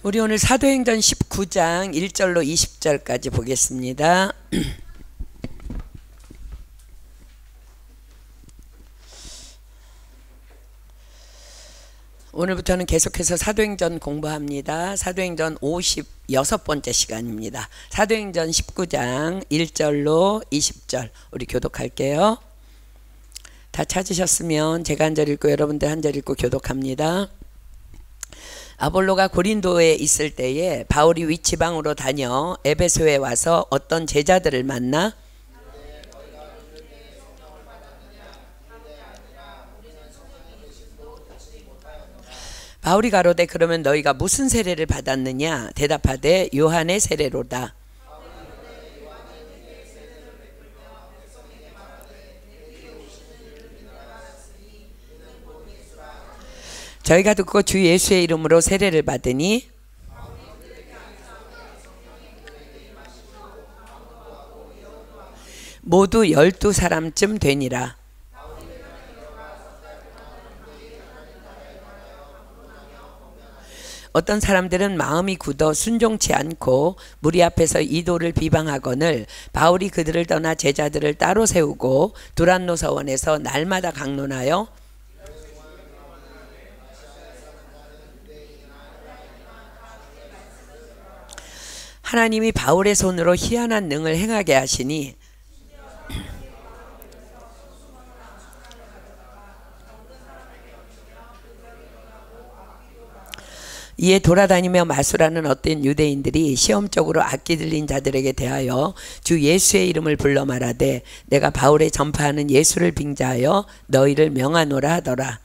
우리 오늘 사도행전 19장 1절로 20절까지 보겠습니다. 오늘부터는 계속해서 사도행전 공부합니다. 사도행전 56번째 시간입니다. 사도행전 19장 1절로 20절 우리 교독할게요. 다 찾으셨으면 제가 한 절 읽고 여러분들 한 절 읽고 교독합니다. 아볼로가 고린도에 있을 때에 바울이 윗지방으로 다녀 에베소에 와서 어떤 제자들을 만나 바울이 가로되 그러면 너희가 무슨 세례를 받았느냐? 대답하되 요한의 세례로다. 저희가 듣고 주 예수의 이름으로 세례를 받으니 모두 12사람쯤 되니라. 어떤 사람들은 마음이 굳어 순종치 않고 무리 앞에서 이도를 비방하거늘 바울이 그들을 떠나 제자들을 따로 세우고 두란노 서원에서 날마다 강론하여 하나님이 바울의 손으로 희한한 능을 행하게 하시니 이에 돌아다니며 마술하는 어떤 유대인들이 시험적으로 악기 들린 자들에게 대하여 주 예수의 이름을 불러 말하되 내가 바울의 전파하는 예수를 빙자하여 너희를 명하노라 하더라.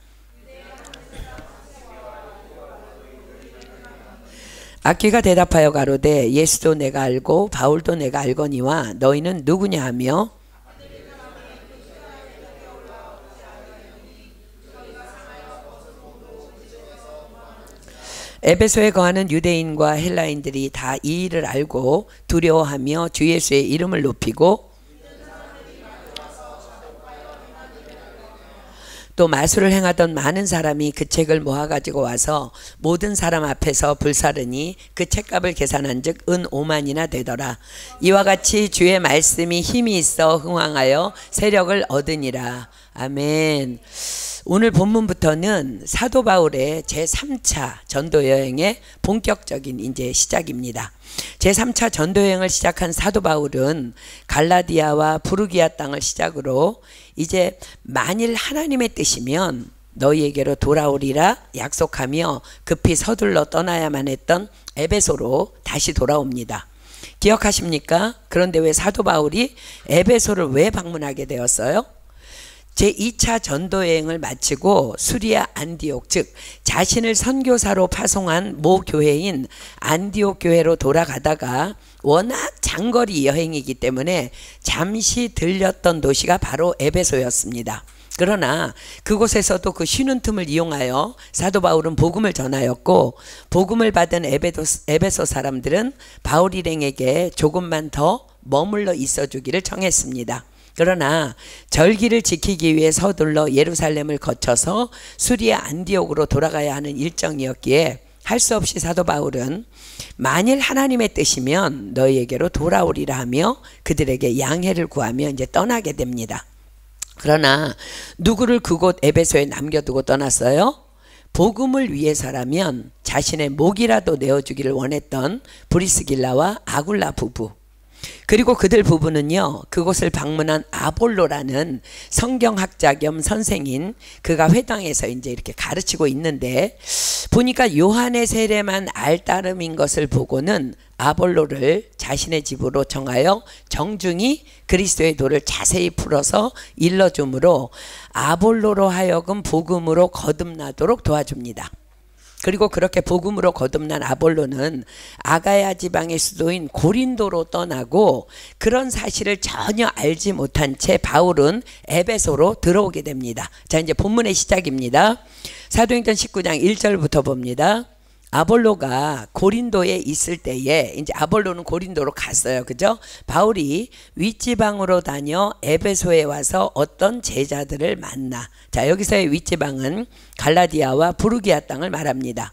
악기가 대답하여 가로되 예수도 내가 알고 바울도 내가 알거니와 너희는 누구냐 하며 에베소에 거하는 유대인과 헬라인들이 다 이 일을 알고 두려워하며 주 예수의 이름을 높이고 또 마술을 행하던 많은 사람이 그 책을 모아가지고 와서 모든 사람 앞에서 불사르니 그 책값을 계산한 즉 은 5만이나 되더라. 이와 같이 주의 말씀이 힘이 있어 흥왕하여 세력을 얻으니라. 아멘. 오늘 본문부터는 사도 바울의 제3차 전도 여행의 본격적인 이제 시작입니다. 제3차 전도 여행을 시작한 사도 바울은 갈라디아와 부르기아 땅을 시작으로 이제 만일 하나님의 뜻이면 너희에게로 돌아오리라 약속하며 급히 서둘러 떠나야만 했던 에베소로 다시 돌아옵니다. 기억하십니까? 그런데 왜 사도 바울이 에베소를 왜 방문하게 되었어요? 제2차 전도여행을 마치고 수리아 안디옥 즉 자신을 선교사로 파송한 모 교회인 안디옥 교회로 돌아가다가 워낙 장거리 여행이기 때문에 잠시 들렸던 도시가 바로 에베소였습니다. 그러나 그곳에서도 그 쉬는 틈을 이용하여 사도 바울은 복음을 전하였고 복음을 받은 에베소 사람들은 바울 일행에게 조금만 더 머물러 있어주기를 청했습니다. 그러나 절기를 지키기 위해 서둘러 예루살렘을 거쳐서 수리아 안디옥으로 돌아가야 하는 일정이었기에 할 수 없이 사도 바울은 만일 하나님의 뜻이면 너희에게로 돌아오리라 하며 그들에게 양해를 구하며 이제 떠나게 됩니다. 그러나 누구를 그곳 에베소에 남겨두고 떠났어요? 복음을 위해서라면 자신의 목이라도 내어주기를 원했던 브리스길라와 아굴라 부부 그리고 그들 부부는요 그곳을 방문한 아볼로라는 성경학자 겸 선생인 그가 회당에서 이제 이렇게 가르치고 있는데 보니까 요한의 세례만 알 따름인 것을 보고는 아볼로를 자신의 집으로 정하여 정중히 그리스도의 도를 자세히 풀어서 일러줌으로 아볼로로 하여금 복음으로 거듭나도록 도와줍니다. 그리고 그렇게 복음으로 거듭난 아볼로는 아가야 지방의 수도인 고린도로 떠나고 그런 사실을 전혀 알지 못한 채 바울은 에베소로 들어오게 됩니다. 자, 이제 본문의 시작입니다. 사도행전 19장 1절부터 봅니다. 아볼로가 고린도에 있을 때에 이제 아볼로는 고린도로 갔어요. 그죠? 바울이 윗지방으로 다녀 에베소에 와서 어떤 제자들을 만나. 자, 여기서의 윗지방은 갈라디아와 부르기아 땅을 말합니다.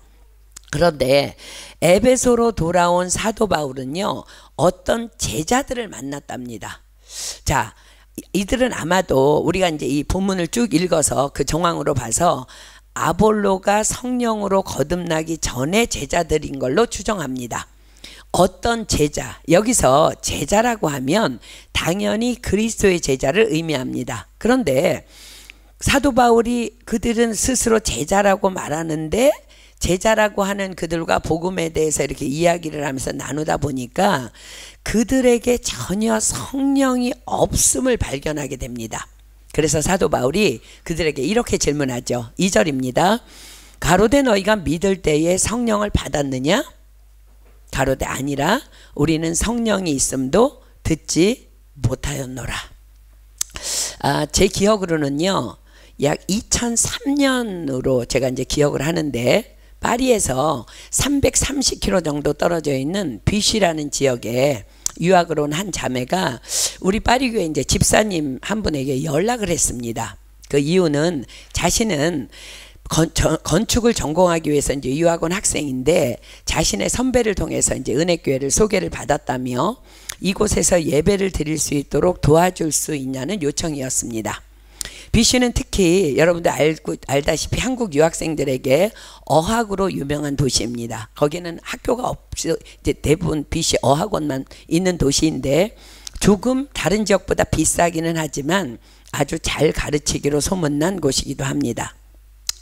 그런데 에베소로 돌아온 사도 바울은요, 어떤 제자들을 만났답니다. 자, 이들은 아마도 우리가 이제 이 본문을 쭉 읽어서 그 정황으로 봐서 아볼로가 성령으로 거듭나기 전에 제자들인 걸로 추정합니다. 어떤 제자, 여기서 제자라고 하면 당연히 그리스도의 제자를 의미합니다. 그런데 사도 바울이 그들은 스스로 제자라고 말하는데 제자라고 하는 그들과 복음에 대해서 이렇게 이야기를 하면서 나누다 보니까 그들에게 전혀 성령이 없음을 발견하게 됩니다. 그래서 사도 바울이 그들에게 이렇게 질문하죠. 2절입니다. 가로되 너희가 믿을 때에 성령을 받았느냐? 가로되 아니라 우리는 성령이 있음도 듣지 못하였노라. 제 기억으로는요, 약 2003년으로 제가 이제 기억을 하는데 파리에서 330km 정도 떨어져 있는 비시라는 지역에 유학을 온 한 자매가 우리 파리교회 이제 집사님 한 분에게 연락을 했습니다. 그 이유는 자신은 건축을 전공하기 위해서 이제 유학 온 학생인데 자신의 선배를 통해서 이제 은혜교회를 소개를 받았다며 이곳에서 예배를 드릴 수 있도록 도와줄 수 있냐는 요청이었습니다. BC는 특히 여러분들 알다시피 한국 유학생들에게 어학으로 유명한 도시입니다. 거기는 학교가 없이 이제 대부분 BC 어학원만 있는 도시인데 조금 다른 지역보다 비싸기는 하지만 아주 잘 가르치기로 소문난 곳이기도 합니다.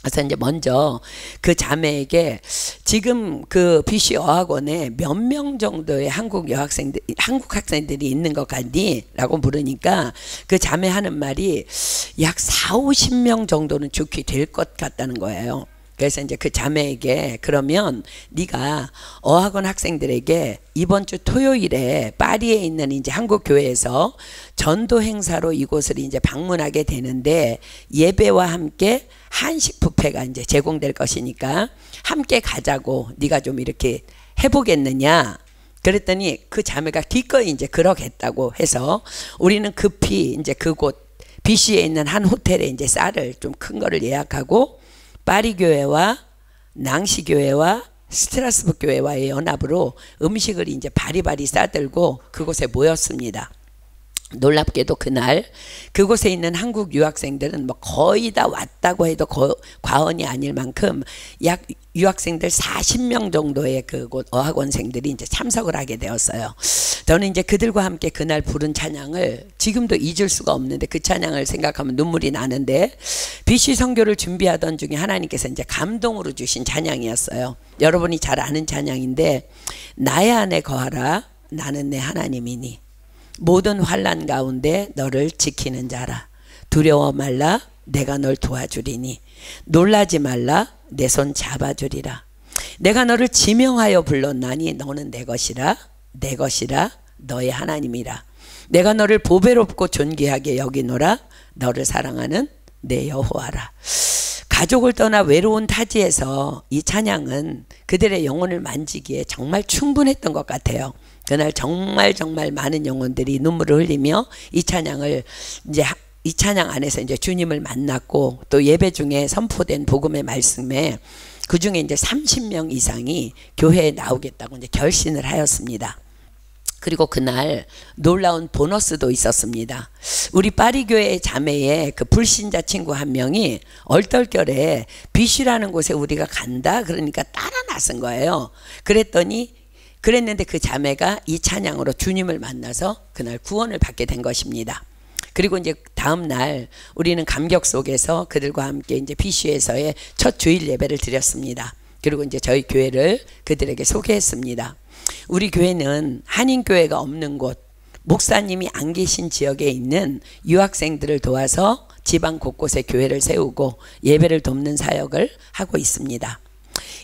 그래서 이제 먼저 그 자매에게 지금 그 BC 어학원에 몇 명 정도의 한국 학생들이 있는 것 같니? 라고 물으니까 그 자매 하는 말이 약 40-50명 정도는 좋게 될 것 같다는 거예요. 그래서 이제 그 자매에게 그러면 네가 어학원 학생들에게 이번 주 토요일에 파리에 있는 이제 한국 교회에서 전도 행사로 이곳을 이제 방문하게 되는데 예배와 함께 한식 뷔페가 이제 제공될 것이니까 함께 가자고 네가 좀 이렇게 해보겠느냐? 그랬더니 그 자매가 기꺼이 이제 그러겠다고 해서 우리는 급히 이제 그곳 BC에 있는 한 호텔에 이제 쌀을 좀 큰 거를 예약하고 파리 교회와 낭시 교회와 스트라스부르 교회와의 연합으로 음식을 이제 바리바리 싸들고 그곳에 모였습니다. 놀랍게도 그날 그곳에 있는 한국 유학생들은 뭐 거의 다 왔다고 해도 과언이 아닐 만큼 약 유학생들 40명 정도의 그곳 어학원생들이 이제 참석을 하게 되었어요. 저는 이제 그들과 함께 그날 부른 찬양을 지금도 잊을 수가 없는데 그 찬양을 생각하면 눈물이 나는데 BC 선교를 준비하던 중에 하나님께서 이제 감동으로 주신 찬양이었어요. 여러분이 잘 아는 찬양인데 나의 안에 거하라 나는 내 하나님이니 모든 환난 가운데 너를 지키는 자라 두려워 말라 내가 널 도와주리니 놀라지 말라 내 손 잡아주리라 내가 너를 지명하여 불렀나니 너는 내 것이라 너의 하나님이라 내가 너를 보배롭고 존귀하게 여기노라 너를 사랑하는 내 여호와라. 가족을 떠나 외로운 타지에서 이 찬양은 그들의 영혼을 만지기에 정말 충분했던 것 같아요. 그날 정말 많은 영혼들이 눈물을 흘리며 이 찬양을 이제 이 찬양 안에서 이제 주님을 만났고 또 예배 중에 선포된 복음의 말씀에 그 중에 이제 30명 이상이 교회에 나오겠다고 이제 결심을 하였습니다. 그리고 그날 놀라운 보너스도 있었습니다. 우리 파리 교회 자매의 그 불신자 친구 한 명이 얼떨결에 BC라는 곳에 우리가 간다 그러니까 따라 나선 거예요. 그랬는데 그 자매가 이 찬양으로 주님을 만나서 그날 구원을 받게 된 것입니다. 그리고 이제 다음 날 우리는 감격 속에서 그들과 함께 이제 BC에서의 첫 주일 예배를 드렸습니다. 그리고 이제 저희 교회를 그들에게 소개했습니다. 우리 교회는 한인교회가 없는 곳, 목사님이 안 계신 지역에 있는 유학생들을 도와서 지방 곳곳에 교회를 세우고 예배를 돕는 사역을 하고 있습니다.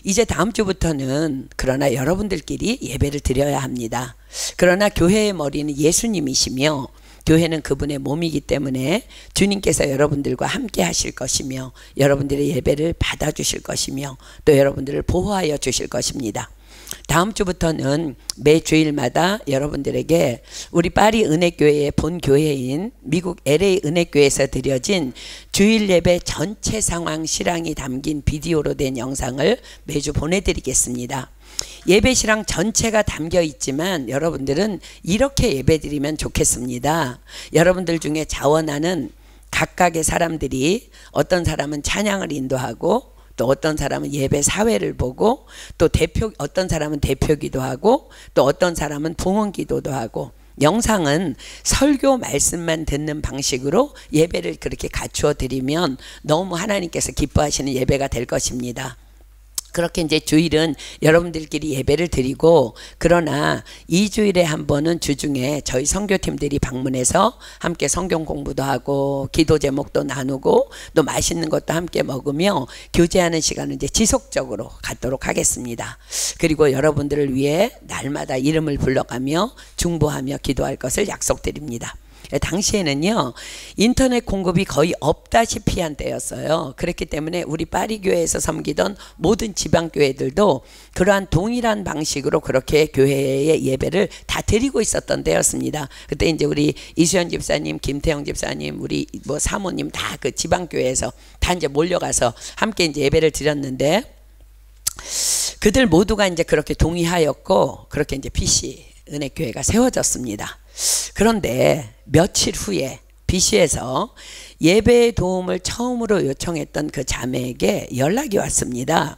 이제 다음 주부터는 그러나 여러분들끼리 예배를 드려야 합니다. 그러나 교회의 머리는 예수님이시며 교회는 그분의 몸이기 때문에 주님께서 여러분들과 함께 하실 것이며 여러분들의 예배를 받아주실 것이며 또 여러분들을 보호하여 주실 것입니다. 다음 주부터는 매 주일마다 여러분들에게 우리 파리 은혜교회의 본교회인 미국 LA 은혜교회에서 드려진 주일 예배 전체 상황 실황이 담긴 비디오로 된 영상을 매주 보내드리겠습니다. 예배 실황 전체가 담겨 있지만 여러분들은 이렇게 예배 드리면 좋겠습니다. 여러분들 중에 자원하는 각각의 사람들이 어떤 사람은 찬양을 인도하고 또 어떤 사람은 예배 사회를 보고 또 어떤 사람은 대표기도 하고 또 어떤 사람은 봉헌기도도 하고 영상은 설교 말씀만 듣는 방식으로 예배를 그렇게 갖추어 드리면 너무 하나님께서 기뻐하시는 예배가 될 것입니다. 그렇게 이제 주일은 여러분들끼리 예배를 드리고 그러나 2주일에 한 번은 주중에 저희 선교팀들이 방문해서 함께 성경 공부도 하고 기도 제목도 나누고 또 맛있는 것도 함께 먹으며 교제하는 시간을 이제 지속적으로 갖도록 하겠습니다. 그리고 여러분들을 위해 날마다 이름을 불러가며 중보하며 기도할 것을 약속드립니다. 당시에는요 인터넷 공급이 거의 없다시피 한 때였어요. 그렇기 때문에 우리 파리교회에서 섬기던 모든 지방교회들도 그러한 동일한 방식으로 그렇게 교회의 예배를 다 드리고 있었던 때였습니다. 그때 이제 우리 이수연 집사님, 김태영 집사님, 우리 뭐 사모님 다 그 지방교회에서 다 이제 몰려가서 함께 이제 예배를 드렸는데 그들 모두가 이제 그렇게 동의하였고 그렇게 이제 BC 은혜교회가 세워졌습니다. 그런데 며칠 후에 BC에서 예배의 도움을 처음으로 요청했던 그 자매에게 연락이 왔습니다.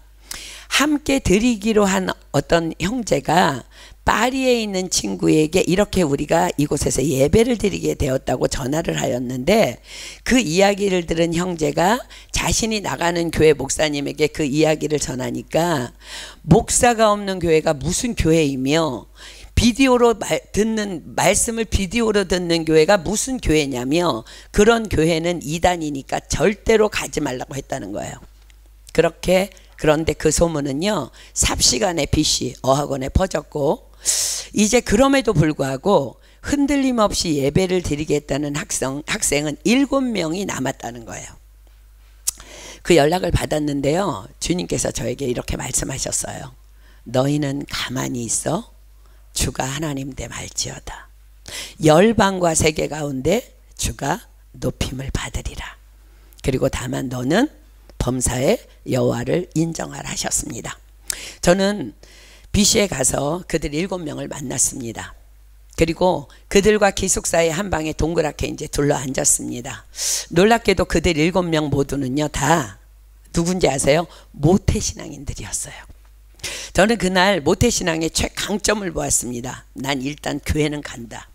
함께 드리기로 한 어떤 형제가 파리에 있는 친구에게 이렇게 우리가 이곳에서 예배를 드리게 되었다고 전화를 하였는데 그 이야기를 들은 형제가 자신이 나가는 교회 목사님에게 그 이야기를 전하니까 목사가 없는 교회가 무슨 교회이며 비디오로 듣는 말씀을 비디오로 듣는 교회가 무슨 교회냐며 그런 교회는 이단이니까 절대로 가지 말라고 했다는 거예요. 그런데 그 소문은요 삽시간에 BC 어학원에 퍼졌고 이제 그럼에도 불구하고 흔들림 없이 예배를 드리겠다는 학생은 7명이 남았다는 거예요. 그 연락을 받았는데요 주님께서 저에게 이렇게 말씀하셨어요. 너희는 가만히 있어 주가 하나님 됨 알지어다. 열방과 세계 가운데 주가 높임을 받으리라. 그리고 다만 너는 범사의 여호와를 인정하라 하셨습니다. 저는 BC에 가서 그들 7명을 만났습니다. 그리고 그들과 기숙사의 한 방에 동그랗게 이제 둘러 앉았습니다. 놀랍게도 그들 7명 모두는요 다 누군지 아세요? 모태신앙인들이었어요. 저는 그날 모태신앙의 최강점을 보았습니다. 난 일단 교회는 간다.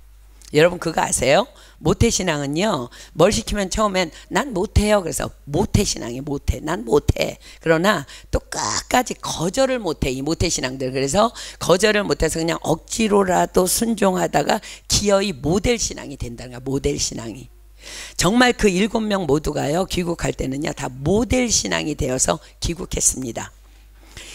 여러분 그거 아세요? 모태신앙은요 뭘 시키면 처음엔 난 못해요. 그래서 모태신앙이 못해. 난 못해. 그러나 또 끝까지 거절을 못해 이 모태신앙들. 그래서 거절을 못해서 그냥 억지로라도 순종하다가 기어이 모델신앙이 된다는 거야. 모델신앙이. 정말 그 7명 모두가요 귀국할 때는요 다 모델신앙이 되어서 귀국했습니다.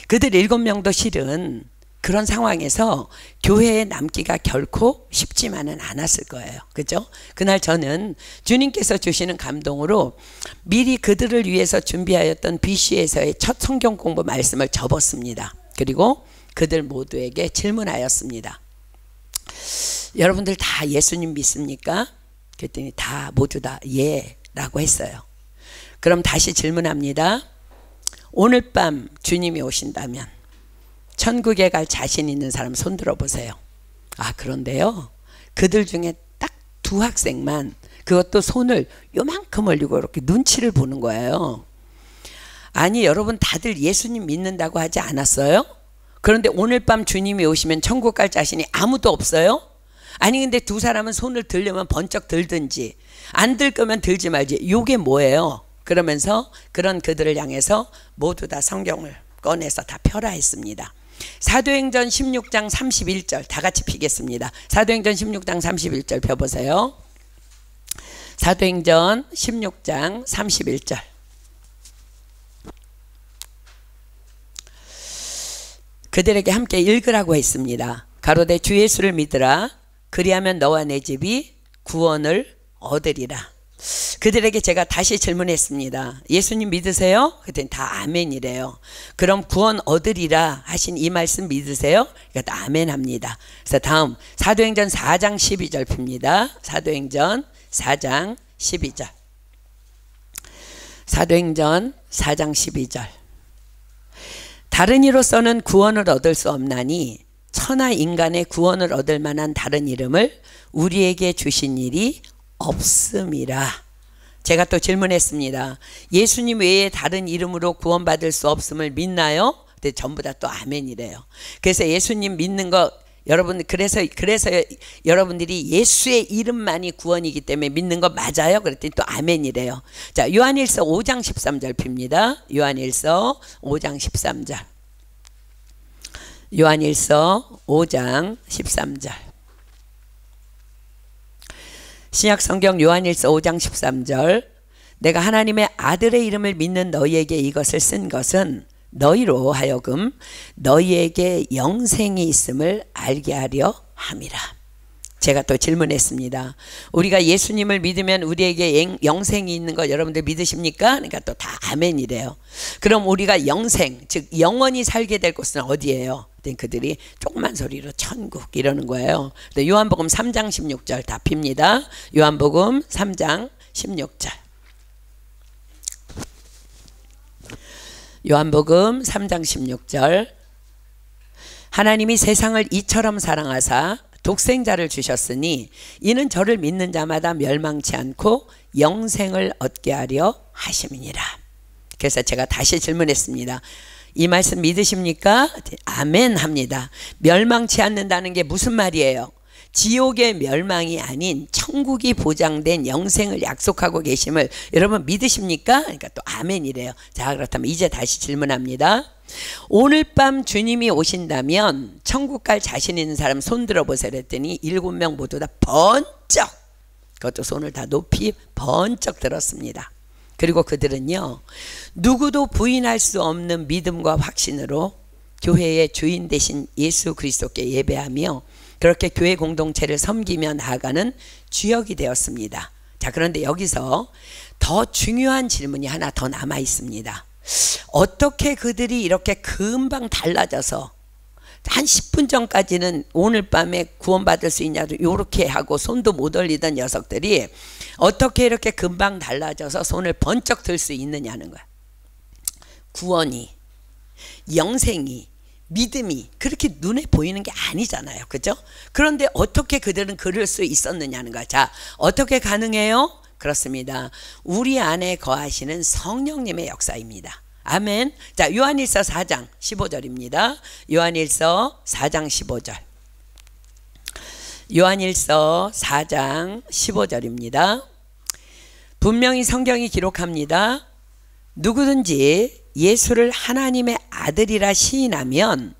그들 7명도 실은 그런 상황에서 교회에 남기가 결코 쉽지만은 않았을 거예요. 그죠? 그날 저는 주님께서 주시는 감동으로 미리 그들을 위해서 준비하였던 BC에서의 첫 성경 공부 말씀을 접었습니다. 그리고 그들 모두에게 질문하였습니다. 여러분들 다 예수님 믿습니까? 그랬더니 다 모두 다 예 라고 했어요. 그럼 다시 질문합니다. 오늘 밤 주님이 오신다면 천국에 갈 자신 있는 사람 손 들어보세요. 아 그런데요 그들 중에 딱 2학생만 그것도 손을 요만큼 올리고 이렇게 눈치를 보는 거예요. 아니 여러분 다들 예수님 믿는다고 하지 않았어요? 그런데 오늘 밤 주님이 오시면 천국 갈 자신이 아무도 없어요? 아니 근데 2 사람은 손을 들려면 번쩍 들든지 안 들 거면 들지 말지. 요게 뭐예요? 그러면서 그런 그들을 향해서 모두 다 성경을 꺼내서 다 펴라 했습니다. 사도행전 16장 31절 다 같이 피겠습니다. 사도행전 16장 31절 펴보세요. 사도행전 16장 31절. 그들에게 함께 읽으라고 했습니다. 가로되 주 예수를 믿으라. 그리하면 너와 내 집이 구원을 얻으리라. 그들에게 제가 다시 질문했습니다. 예수님 믿으세요? 그랬더니 다 아멘이래요. 그럼 구원 얻으리라 하신 이 말씀 믿으세요? 그러니까 아멘 합니다. 그래서 다음 사도행전 4장 12절 핍니다. 사도행전 4장 12절. 사도행전 4장 12절. 다른 이로서는 구원을 얻을 수 없나니 천하 인간의 구원을 얻을 만한 다른 이름을 우리에게 주신 일이 없음이라. 제가 또 질문했습니다. 예수님 외에 다른 이름으로 구원받을 수 없음을 믿나요? 근데 전부 다 또 아멘이래요. 그래서 예수님 믿는 거 여러분 그래서 여러분들이 예수의 이름만이 구원이기 때문에 믿는 거 맞아요? 그랬더니 또 아멘이래요. 자, 요한일서 5장 13절 핍니다. 요한일서 5장 13절. 요한일서 5장 13절. 신약성경 요한일서 5장 13절. 내가 하나님의 아들의 이름을 믿는 너희에게 이것을 쓴 것은 너희로 하여금 너희에게 영생이 있음을 알게 하려 함이라. 제가 또 질문했습니다. 우리가 예수님을 믿으면 우리에게 영생이 있는 거 여러분들 믿으십니까? 그러니까 또 다 아멘이래요. 그럼 우리가 영생, 즉 영원히 살게 될 곳은 어디예요? 그들이 조그만 소리로 천국 이러는 거예요. 요한복음 3장 16절 다 핍니다. 요한복음 3장 16절. 요한복음 3장 16절. 하나님이 세상을 이처럼 사랑하사 독생자를 주셨으니 이는 저를 믿는 자마다 멸망치 않고 영생을 얻게 하려 하심이니라. 그래서 제가 다시 질문했습니다. 이 말씀 믿으십니까? 아멘 합니다. 멸망치 않는다는 게 무슨 말이에요? 지옥의 멸망이 아닌 천국이 보장된 영생을 약속하고 계심을 여러분 믿으십니까? 그러니까 또 아멘이래요. 자, 그렇다면 이제 다시 질문합니다. 오늘 밤 주님이 오신다면 천국 갈 자신 있는 사람 손 들어보세요 그랬더니 7명 모두 다 번쩍, 그것도 손을 다 높이 번쩍 들었습니다. 그리고 그들은요, 누구도 부인할 수 없는 믿음과 확신으로 교회의 주인 되신 예수 그리스도께 예배하며 그렇게 교회 공동체를 섬기며 나아가는 주역이 되었습니다. 자, 그런데 여기서 더 중요한 질문이 하나 더 남아 있습니다. 어떻게 그들이 이렇게 금방 달라져서 한 10분 전까지는 오늘 밤에 구원받을 수 있냐도 이렇게 하고 손도 못 올리던 녀석들이 어떻게 이렇게 금방 달라져서 손을 번쩍 들 수 있느냐는 거야. 구원이, 영생이, 믿음이 그렇게 눈에 보이는 게 아니잖아요. 그죠? 그런데 어떻게 그들은 그럴 수 있었느냐는 거야. 자, 어떻게 가능해요? 그렇습니다. 우리 안에 거하시는 성령님의 역사입니다. 아멘. 자, 요한일서 4장 15절입니다. 요한일서 4장 15절. 요한일서 4장 15절입니다. 분명히 성경이 기록합니다. 누구든지 예수를 하나님의 아들이라 시인하면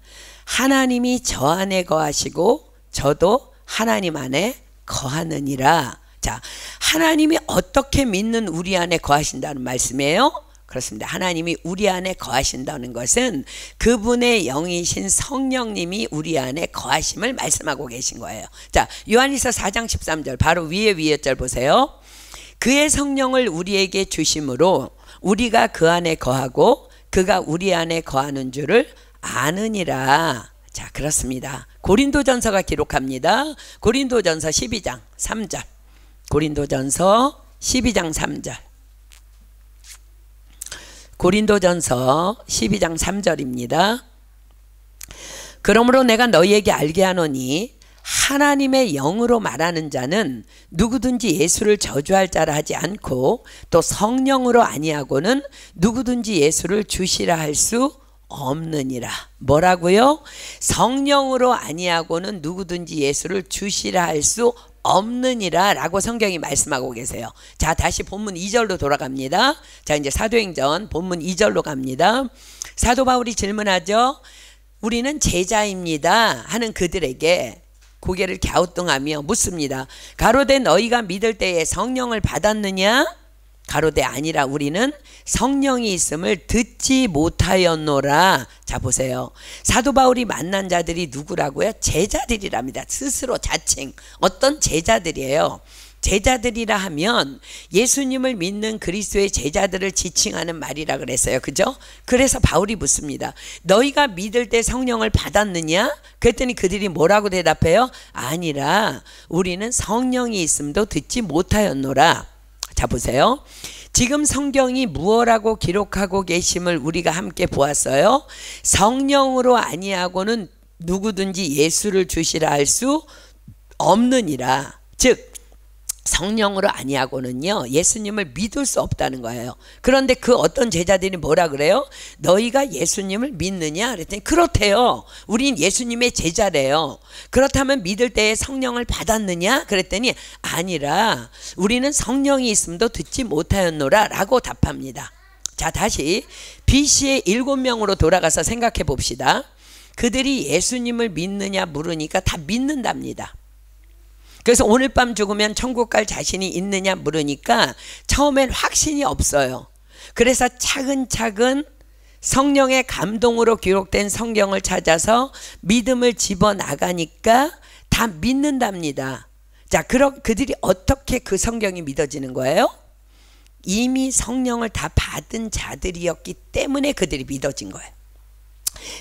하나님이 저 안에 거하시고 저도 하나님 안에 거하느니라. 자, 하나님이 어떻게 믿는 우리 안에 거하신다는 말씀이에요? 그렇습니다. 하나님이 우리 안에 거하신다는 것은 그분의 영이신 성령님이 우리 안에 거하심을 말씀하고 계신 거예요. 자, 요한일서 4장 13절 바로 위에 절 보세요. 그의 성령을 우리에게 주심으로 우리가 그 안에 거하고 그가 우리 안에 거하는 줄을 아느니라. 자, 그렇습니다. 고린도전서가 기록합니다. 고린도전서 12장 3절. 고린도전서 12장 3절. 고린도전서 12장 3절입니다. 그러므로 내가 너희에게 알게 하노니 하나님의 영으로 말하는 자는 누구든지 예수를 저주할 자라 하지 않고 또 성령으로 아니하고는 누구든지 예수를 주시라 할 수 없느니라. 뭐라고요? 성령으로 아니하고는 누구든지 예수를 주시라 할 수 없느니라 라고 성경이 말씀하고 계세요. 자, 다시 본문 2절로 돌아갑니다. 자, 이제 사도행전 본문 2절로 갑니다. 사도 바울이 질문하죠. 우리는 제자입니다 하는 그들에게 고개를 갸우뚱하며 묻습니다. 가로되 너희가 믿을 때에 성령을 받았느냐? 가로되 아니라 우리는 성령이 있음을 듣지 못하였노라. 자, 보세요. 사도 바울이 만난 자들이 누구라고요? 제자들이랍니다. 스스로 자칭 어떤 제자들이에요. 제자들이라 하면 예수님을 믿는 그리스도의 제자들을 지칭하는 말이라 그랬어요. 그죠? 그래서 바울이 묻습니다. 너희가 믿을 때 성령을 받았느냐? 그랬더니 그들이 뭐라고 대답해요? 아니라 우리는 성령이 있음도 듣지 못하였노라. 자, 보세요. 지금 성경이 무엇라고 기록하고 계심을 우리가 함께 보았어요. 성령으로 아니하고는 누구든지 예수를 주시라 할 수 없느니라. 즉 성령으로 아니하고는요 예수님을 믿을 수 없다는 거예요. 그런데 그 어떤 제자들이 뭐라 그래요? 너희가 예수님을 믿느냐? 그랬더니 그렇대요. 우린 예수님의 제자래요. 그렇다면 믿을 때에 성령을 받았느냐? 그랬더니 아니라 우리는 성령이 있음도 듣지 못하였노라 라고 답합니다. 자, 다시 BC의 7명으로 돌아가서 생각해 봅시다. 그들이 예수님을 믿느냐 물으니까 다 믿는답니다. 그래서 오늘 밤 죽으면 천국 갈 자신이 있느냐 물으니까 처음엔 확신이 없어요. 그래서 차근차근 성령의 감동으로 기록된 성경을 찾아서 믿음을 집어나가니까 다 믿는답니다. 자, 그럼 그들이 어떻게 그 성경이 믿어지는 거예요? 이미 성령을 다 받은 자들이었기 때문에 그들이 믿어진 거예요.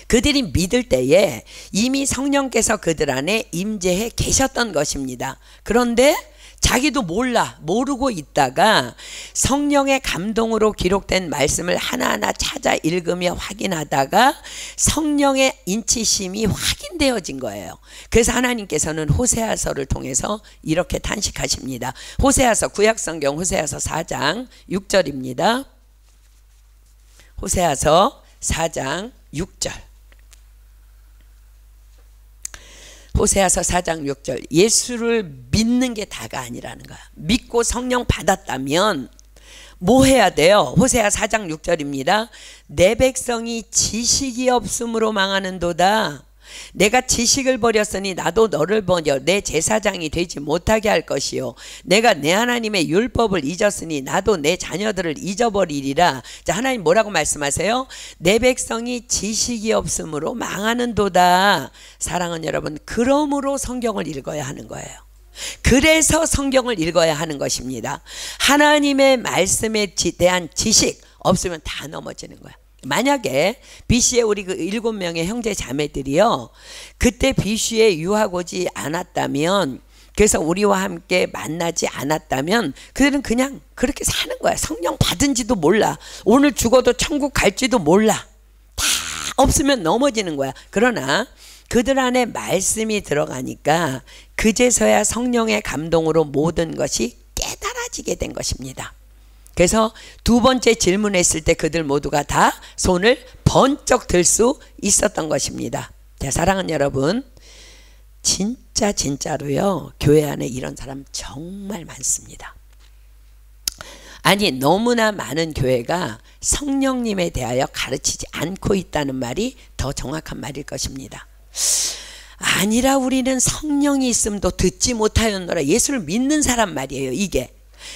그들이 믿을 때에 이미 성령께서 그들 안에 임재해 계셨던 것입니다. 그런데 자기도 모르고 있다가 성령의 감동으로 기록된 말씀을 하나하나 찾아 읽으며 확인하다가 성령의 인치심이 확인되어진 거예요. 그래서 하나님께서는 호세아서를 통해서 이렇게 탄식하십니다. 호세아서, 구약성경 호세아서 4장 6절입니다. 호세아서 4장 6절. 호세아서 4장 6절. 예수를 믿는 게 다가 아니라는 거야. 믿고 성령 받았다면 뭐 해야 돼요? 호세아 4장 6절입니다. 내 백성이 지식이 없음으로 망하는도다. 내가 지식을 버렸으니 나도 너를 버려 내 제사장이 되지 못하게 할 것이요 내가 내 하나님의 율법을 잊었으니 나도 내 자녀들을 잊어버리리라. 자, 하나님 뭐라고 말씀하세요? 내 백성이 지식이 없음으로 망하는도다. 사랑하는 여러분, 그러므로 성경을 읽어야 하는 거예요. 그래서 성경을 읽어야 하는 것입니다. 하나님의 말씀에 대한 지식 없으면 다 넘어지는 거야. 만약에 BC에 우리 그 7명의 형제 자매들이요 그때 BC에 유하고지 않았다면, 그래서 우리와 함께 만나지 않았다면 그들은 그냥 그렇게 사는 거야. 성령 받은지도 몰라. 오늘 죽어도 천국 갈지도 몰라. 다 없으면 넘어지는 거야. 그러나 그들 안에 말씀이 들어가니까 그제서야 성령의 감동으로 모든 것이 깨달아지게 된 것입니다. 그래서 두 번째 질문했을 때 그들 모두가 다 손을 번쩍 들 수 있었던 것입니다. 자, 사랑하는 여러분, 진짜로요 교회 안에 이런 사람 정말 많습니다. 아니, 너무나 많은 교회가 성령님에 대하여 가르치지 않고 있다는 말이 더 정확한 말일 것입니다. 아니라 우리는 성령이 있음도 듣지 못하였노라. 예수를 믿는 사람 말이에요. 이게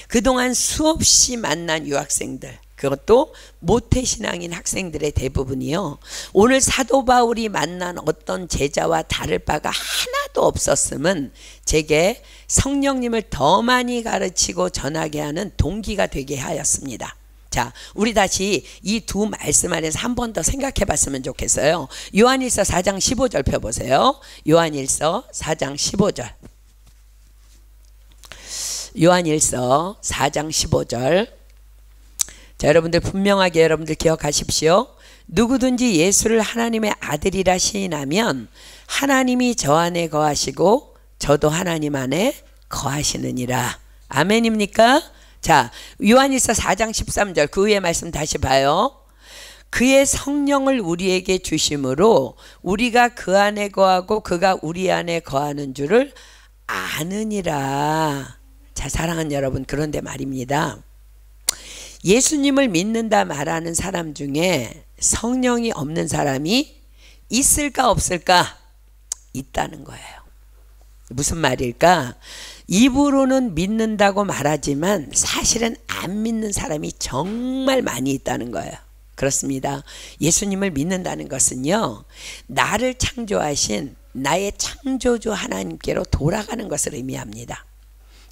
그동안 수없이 만난 유학생들, 그것도 모태신앙인 학생들의 대부분이요 오늘 사도 바울이 만난 어떤 제자와 다를 바가 하나도 없었음은 제게 성령님을 더 많이 가르치고 전하게 하는 동기가 되게 하였습니다. 자, 우리 다시 이 두 말씀 안에서 한 번 더 생각해 봤으면 좋겠어요. 요한일서 4장 15절 펴보세요. 요한일서 4장 15절. 요한일서 4장 15절. 자, 여러분들 분명하게 여러분들 기억하십시오. 누구든지 예수를 하나님의 아들이라 시인하면 하나님이 저 안에 거하시고 저도 하나님 안에 거하시느니라. 아멘입니까? 자, 요한일서 4장 13절 그 위에 말씀 다시 봐요. 그의 성령을 우리에게 주심으로 우리가 그 안에 거하고 그가 우리 안에 거하는 줄을 아느니라. 자, 사랑하는 여러분, 그런데 말입니다. 예수님을 믿는다 말하는 사람 중에 성령이 없는 사람이 있을까 없을까? 있다는 거예요. 무슨 말일까? 입으로는 믿는다고 말하지만 사실은 안 믿는 사람이 정말 많이 있다는 거예요. 그렇습니다. 예수님을 믿는다는 것은요 나를 창조하신 나의 창조주 하나님께로 돌아가는 것을 의미합니다.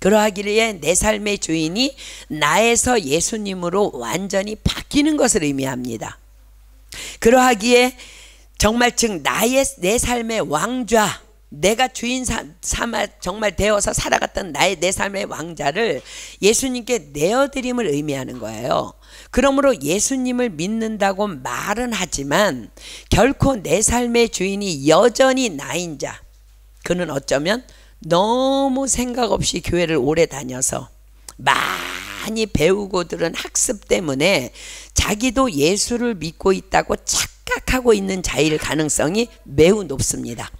그러하기에 내 삶의 주인이 나에서 예수님으로 완전히 바뀌는 것을 의미합니다. 그러하기에 정말 즉 내 삶의 왕좌, 내가 주인 삼아 정말 되어서 살아갔던 내 삶의 왕자를 예수님께 내어드림을 의미하는 거예요. 그러므로 예수님을 믿는다고 말은 하지만 결코 내 삶의 주인이 여전히 나인 자, 그는 어쩌면 너무 생각 없이 교회를 오래 다녀서 많이 배우고 들은 학습 때문에 자기도 예수를 믿고 있다고 착각하고 있는 자일 가능성이 매우 높습니다.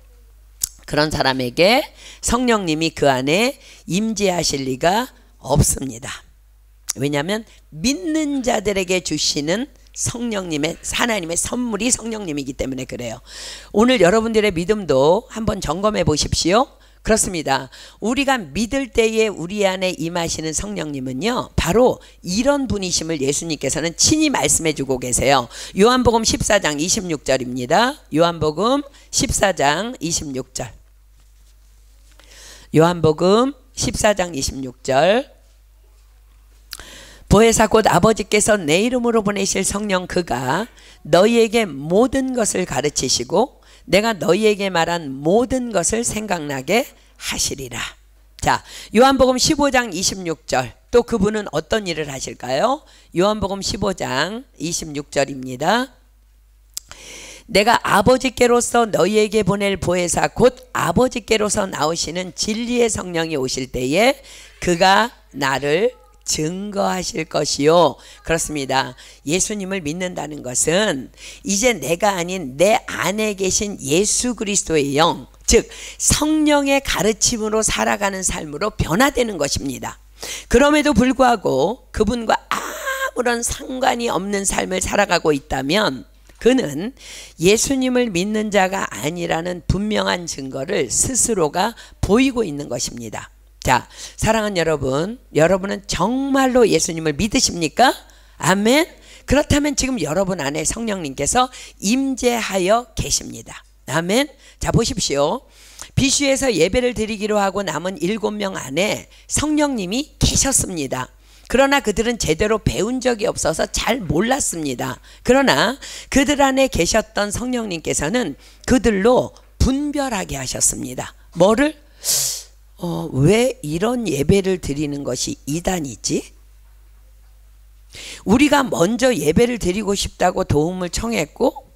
그런 사람에게 성령님이 그 안에 임재하실 리가 없습니다. 왜냐하면 믿는 자들에게 주시는 성령님의, 하나님의 선물이 성령님이기 때문에 그래요. 오늘 여러분들의 믿음도 한번 점검해 보십시오. 그렇습니다. 우리가 믿을 때에 우리 안에 임하시는 성령님은요, 바로 이런 분이심을 예수님께서는 친히 말씀해 주고 계세요. 요한복음 14장 26절입니다. 요한복음 14장 26절. 요한복음 14장 26절. 보혜사 곧 아버지께서 내 이름으로 보내실 성령 그가 너희에게 모든 것을 가르치시고 내가 너희에게 말한 모든 것을 생각나게 하시리라. 자, 요한복음 15장 26절. 또 그분은 어떤 일을 하실까요? 요한복음 15장 26절입니다. 내가 아버지께로서 너희에게 보낼 보혜사 곧 아버지께로서 나오시는 진리의 성령이 오실 때에 그가 나를 증거하실 것이요. 그렇습니다. 예수님을 믿는다는 것은 이제 내가 아닌 내 안에 계신 예수 그리스도의 영, 즉 성령의 가르침으로 살아가는 삶으로 변화되는 것입니다. 그럼에도 불구하고 그분과 아무런 상관이 없는 삶을 살아가고 있다면 그는 예수님을 믿는 자가 아니라는 분명한 증거를 스스로가 보이고 있는 것입니다. 자, 사랑하는 여러분, 여러분은 정말로 예수님을 믿으십니까? 아멘. 그렇다면 지금 여러분 안에 성령님께서 임재하여 계십니다. 아멘. 자, 보십시오. 비슈에서 예배를 드리기로 하고 남은 7명 안에 성령님이 계셨습니다. 그러나 그들은 제대로 배운 적이 없어서 잘 몰랐습니다. 그러나 그들 안에 계셨던 성령님께서는 그들로 분별하게 하셨습니다. 뭐를? 왜 이런 예배를 드리는 것이 이단이지? 우리가 먼저 예배를 드리고 싶다고 도움을 청했고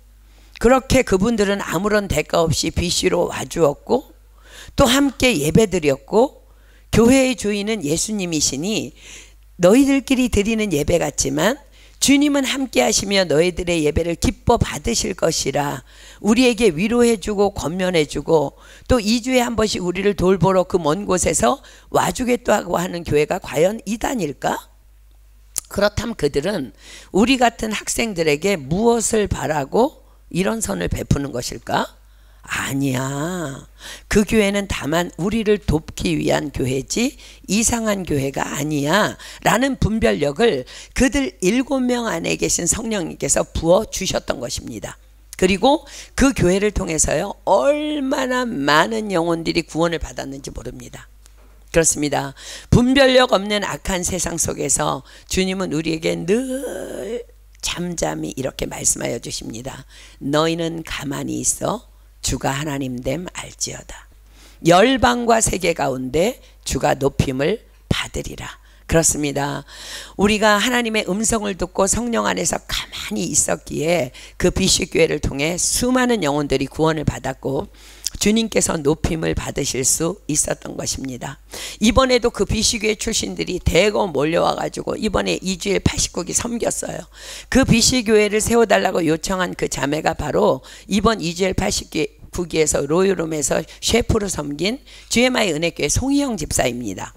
그렇게 그분들은 아무런 대가 없이 BC로 와주었고 또 함께 예배드렸고 교회의 주인은 예수님이시니 너희들끼리 드리는 예배 같지만 주님은 함께 하시며 너희들의 예배를 기뻐 받으실 것이라 우리에게 위로해주고 권면해주고 또 2주에 한 번씩 우리를 돌보러 그 먼 곳에서 와주겠다고 하는 교회가 과연 이단일까? 그렇다면 그들은 우리 같은 학생들에게 무엇을 바라고 이런 선을 베푸는 것일까? 아니야. 그 교회는 다만 우리를 돕기 위한 교회지 이상한 교회가 아니야 라는 분별력을 그들 7명 안에 계신 성령님께서 부어주셨던 것입니다. 그리고 그 교회를 통해서요 얼마나 많은 영혼들이 구원을 받았는지 모릅니다. 그렇습니다. 분별력 없는 악한 세상 속에서 주님은 우리에게 늘 잠잠히 이렇게 말씀하여 주십니다. 너희는 가만히 있어 주가 하나님 됨 알지어다. 열방과 세계 가운데 주가 높임을 받으리라. 그렇습니다. 우리가 하나님의 음성을 듣고 성령 안에서 가만히 있었기에 그 BC교회를 통해 수많은 영혼들이 구원을 받았고 주님께서 높임을 받으실 수 있었던 것입니다. 이번에도 그 BC교회 출신들이 대거 몰려와 가지고 이번에 2주일 89기 섬겼어요. 그 BC교회를 세워달라고 요청한 그 자매가 바로 이번 2주일 89기에서 로요롬에서 셰프로 섬긴 GMI 은혜교회 송희영 집사입니다.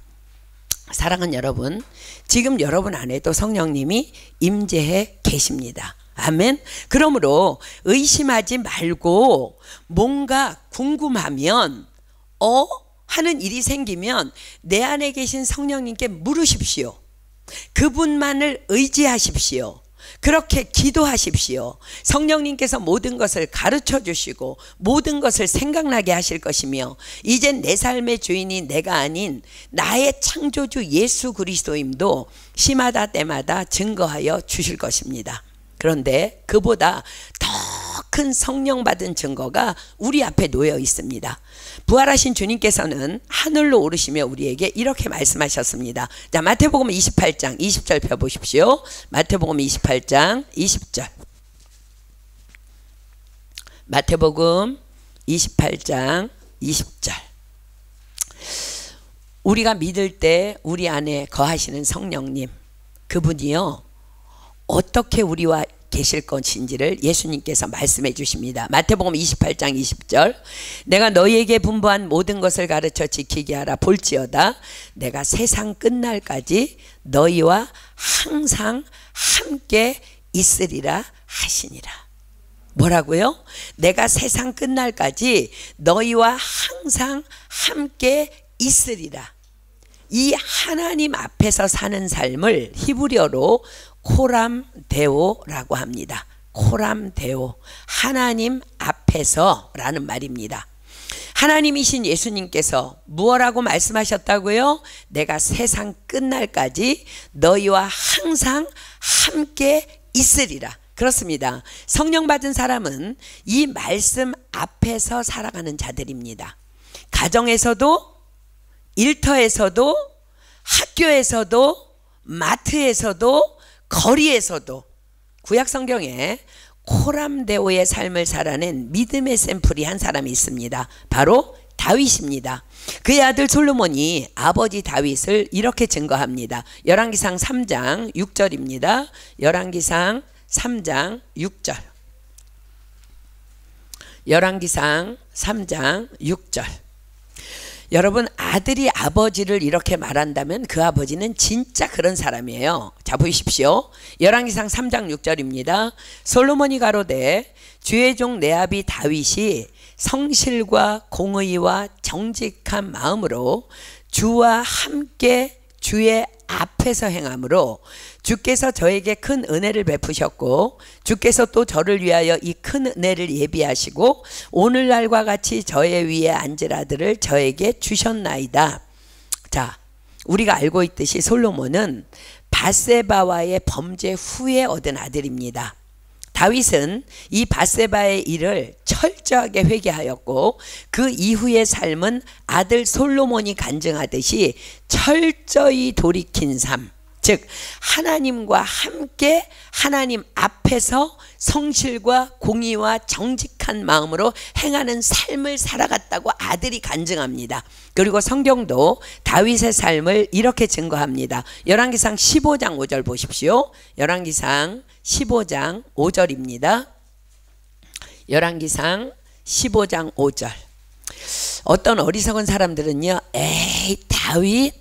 사랑하는 여러분, 지금 여러분 안에도 성령님이 임재해 계십니다. 아멘. 그러므로 의심하지 말고 뭔가 궁금하면 하는 일이 생기면 내 안에 계신 성령님께 물으십시오. 그분만을 의지하십시오. 그렇게 기도하십시오. 성령님께서 모든 것을 가르쳐 주시고 모든 것을 생각나게 하실 것이며, 이젠 내 삶의 주인이 내가 아닌 나의 창조주 예수 그리스도임도 시마다 때마다 증거하여 주실 것입니다. 그런데 그보다 더 큰 성령 받은 증거가 우리 앞에 놓여 있습니다. 부활하신 주님께서는 하늘로 오르시며 우리에게 이렇게 말씀하셨습니다. 자, 마태복음 28장 20절 펴보십시오. 마태복음 28장 20절. 마태복음 28장 20절. 우리가 믿을 때 우리 안에 거하시는 성령님, 그분이요 어떻게 우리와 계실 것인지를 예수님께서 말씀해 주십니다. 마태복음 28장 20절. 내가 너희에게 분부한 모든 것을 가르쳐 지키게 하라. 볼지어다 내가 세상 끝날까지 너희와 항상 함께 있으리라 하시니라. 뭐라고요? 내가 세상 끝날까지 너희와 항상 함께 있으리라. 이 하나님 앞에서 사는 삶을 히브리어로 코람데오라고 합니다. 코람데오, 하나님 앞에서 라는 말입니다. 하나님이신 예수님께서 무엇라고 말씀하셨다고요? 내가 세상 끝날까지 너희와 항상 함께 있으리라. 그렇습니다. 성령 받은 사람은 이 말씀 앞에서 살아가는 자들입니다. 가정에서도, 일터에서도, 학교에서도, 마트에서도, 거리에서도. 구약 성경에 코람데오의 삶을 살아낸 믿음의 샘플이 한 사람이 있습니다. 바로 다윗입니다. 그의 아들 솔로몬이 아버지 다윗을 이렇게 증거합니다. 열왕기상 3장 6절입니다. 열왕기상 3장 6절. 열왕기상 3장 6절. 여러분, 아들이 아버지를 이렇게 말한다면 그 아버지는 진짜 그런 사람이에요. 자, 보십시오. 열왕기상 3장 6절입니다. 솔로몬이 가로되 주의 종 내 아비 다윗이 성실과 공의와 정직한 마음으로 주와 함께 주의 앞에서 행함으로 주께서 저에게 큰 은혜를 베푸셨고 주께서 또 저를 위하여 이 큰 은혜를 예비하시고 오늘날과 같이 저의 위에 앉을 아들을 저에게 주셨나이다. 자, 우리가 알고 있듯이 솔로몬은 밧세바와의 범죄 후에 얻은 아들입니다. 다윗은 이 밧세바의 일을 철저하게 회개하였고 그 이후의 삶은 아들 솔로몬이 간증하듯이 철저히 돌이킨 삶, 즉 하나님과 함께 하나님 앞에서 성실과 공의와 정직한 마음으로 행하는 삶을 살아갔다고 아들이 간증합니다. 그리고 성경도 다윗의 삶을 이렇게 증거합니다. 열왕기상 15장 5절 보십시오. 열왕기상 15장 5절입니다. 열왕기상 15장 5절. 어떤 어리석은 사람들은요, 에이 다윗,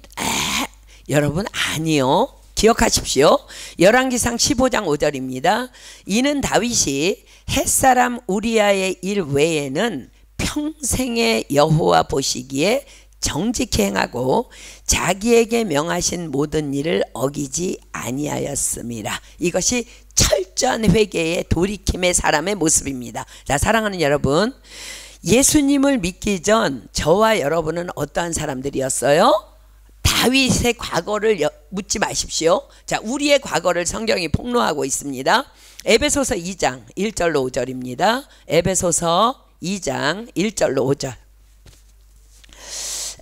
여러분 아니요. 기억하십시오. 열왕기상 15장 5절입니다. 이는 다윗이 햇사람 우리아의 일 외에는 평생의 여호와 보시기에 정직히 행하고 자기에게 명하신 모든 일을 어기지 아니하였습니다. 이것이 철저한 회개의 돌이킴의 사람의 모습입니다. 자, 사랑하는 여러분, 예수님을 믿기 전 저와 여러분은 어떠한 사람들이었어요? 다윗의 과거를 묻지 마십시오. 자, 우리의 과거를 성경이 폭로하고 있습니다. 에베소서 2장 1절로 5절입니다. 에베소서 2장 1절로 5절.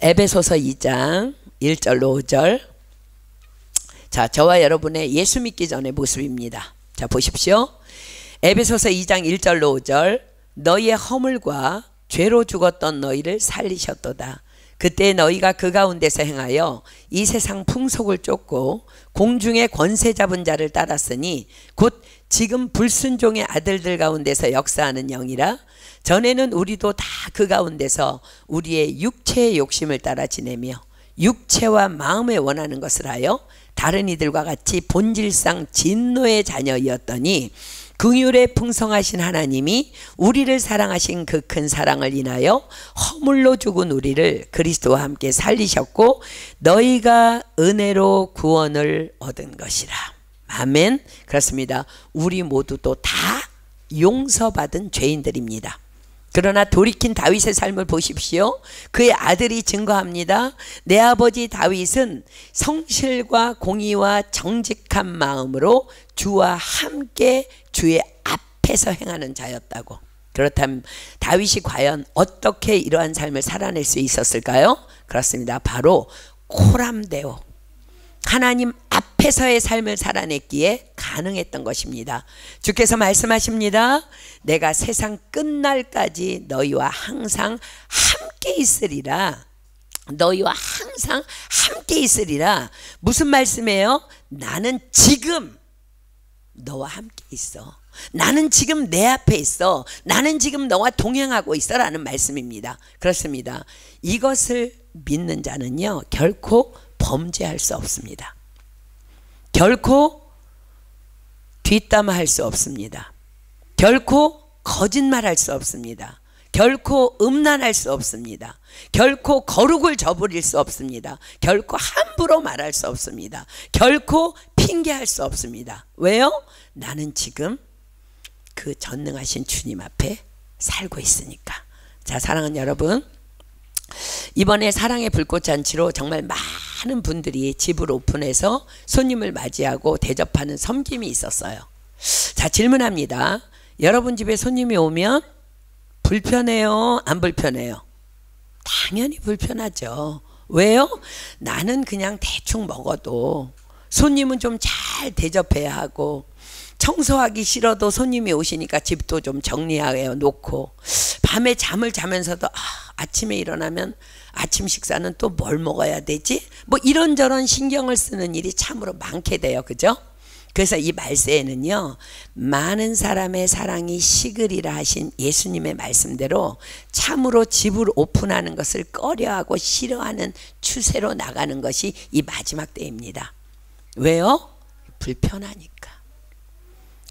에베소서 2장 1절로 5절. 자, 저와 여러분의 예수 믿기 전의 모습입니다. 자, 보십시오. 에베소서 2장 1절로 5절. 너희의 허물과 죄로 죽었던 너희를 살리셨도다. 그때 너희가 그 가운데서 행하여 이 세상 풍속을 쫓고 공중의 권세 잡은 자를 따랐으니 곧 지금 불순종의 아들들 가운데서 역사하는 영이라. 전에는 우리도 다 그 가운데서 우리의 육체의 욕심을 따라 지내며 육체와 마음에 원하는 것을 하여 다른 이들과 같이 본질상 진노의 자녀이었더니 긍휼에 풍성하신 하나님이 우리를 사랑하신 그 큰 사랑을 인하여 허물로 죽은 우리를 그리스도와 함께 살리셨고 너희가 은혜로 구원을 얻은 것이라. 아멘. 그렇습니다. 우리 모두도 다 용서받은 죄인들입니다. 그러나 돌이킨 다윗의 삶을 보십시오. 그의 아들이 증거합니다. 내 아버지 다윗은 성실과 공의와 정직한 마음으로 주와 함께 주의 앞에서 행하는 자였다고. 그렇다면 다윗이 과연 어떻게 이러한 삶을 살아낼 수 있었을까요? 그렇습니다. 바로 코람데오, 하나님 앞에서의 삶을 살아냈기에 가능했던 것입니다. 주께서 말씀하십니다. 내가 세상 끝날까지 너희와 항상 함께 있으리라. 너희와 항상 함께 있으리라. 무슨 말씀이에요? 나는 지금 너와 함께 있어. 나는 지금 내 앞에 있어. 나는 지금 너와 동행하고 있어 라는 말씀입니다. 그렇습니다. 이것을 믿는 자는요 결코 범죄할 수 없습니다. 결코 뒷담화할 수 없습니다. 결코 거짓말할 수 없습니다. 결코 음란할 수 없습니다. 결코 거룩을 저버릴 수 없습니다. 결코 함부로 말할 수 없습니다. 결코 핑계할 수 없습니다. 왜요? 나는 지금 그 전능하신 주님 앞에 살고 있으니까. 자, 사랑하는 여러분, 이번에 사랑의 불꽃잔치로 정말 많은 분들이 집을 오픈해서 손님을 맞이하고 대접하는 섬김이 있었어요. 자, 질문합니다. 여러분 집에 손님이 오면 불편해요? 안 불편해요? 당연히 불편하죠. 왜요? 나는 그냥 대충 먹어도 손님은 좀 잘 대접해야 하고, 청소하기 싫어도 손님이 오시니까 집도 좀 정리하여 놓고, 밤에 잠을 자면서도 아침에 일어나면 아침 식사는 또 뭘 먹어야 되지? 뭐 이런저런 신경을 쓰는 일이 참으로 많게 돼요. 그죠? 그래서 이 말세에는요 많은 사람의 사랑이 식으리라 하신 예수님의 말씀대로 참으로 집을 오픈하는 것을 꺼려하고 싫어하는 추세로 나가는 것이 이 마지막 때입니다. 왜요? 불편하니까.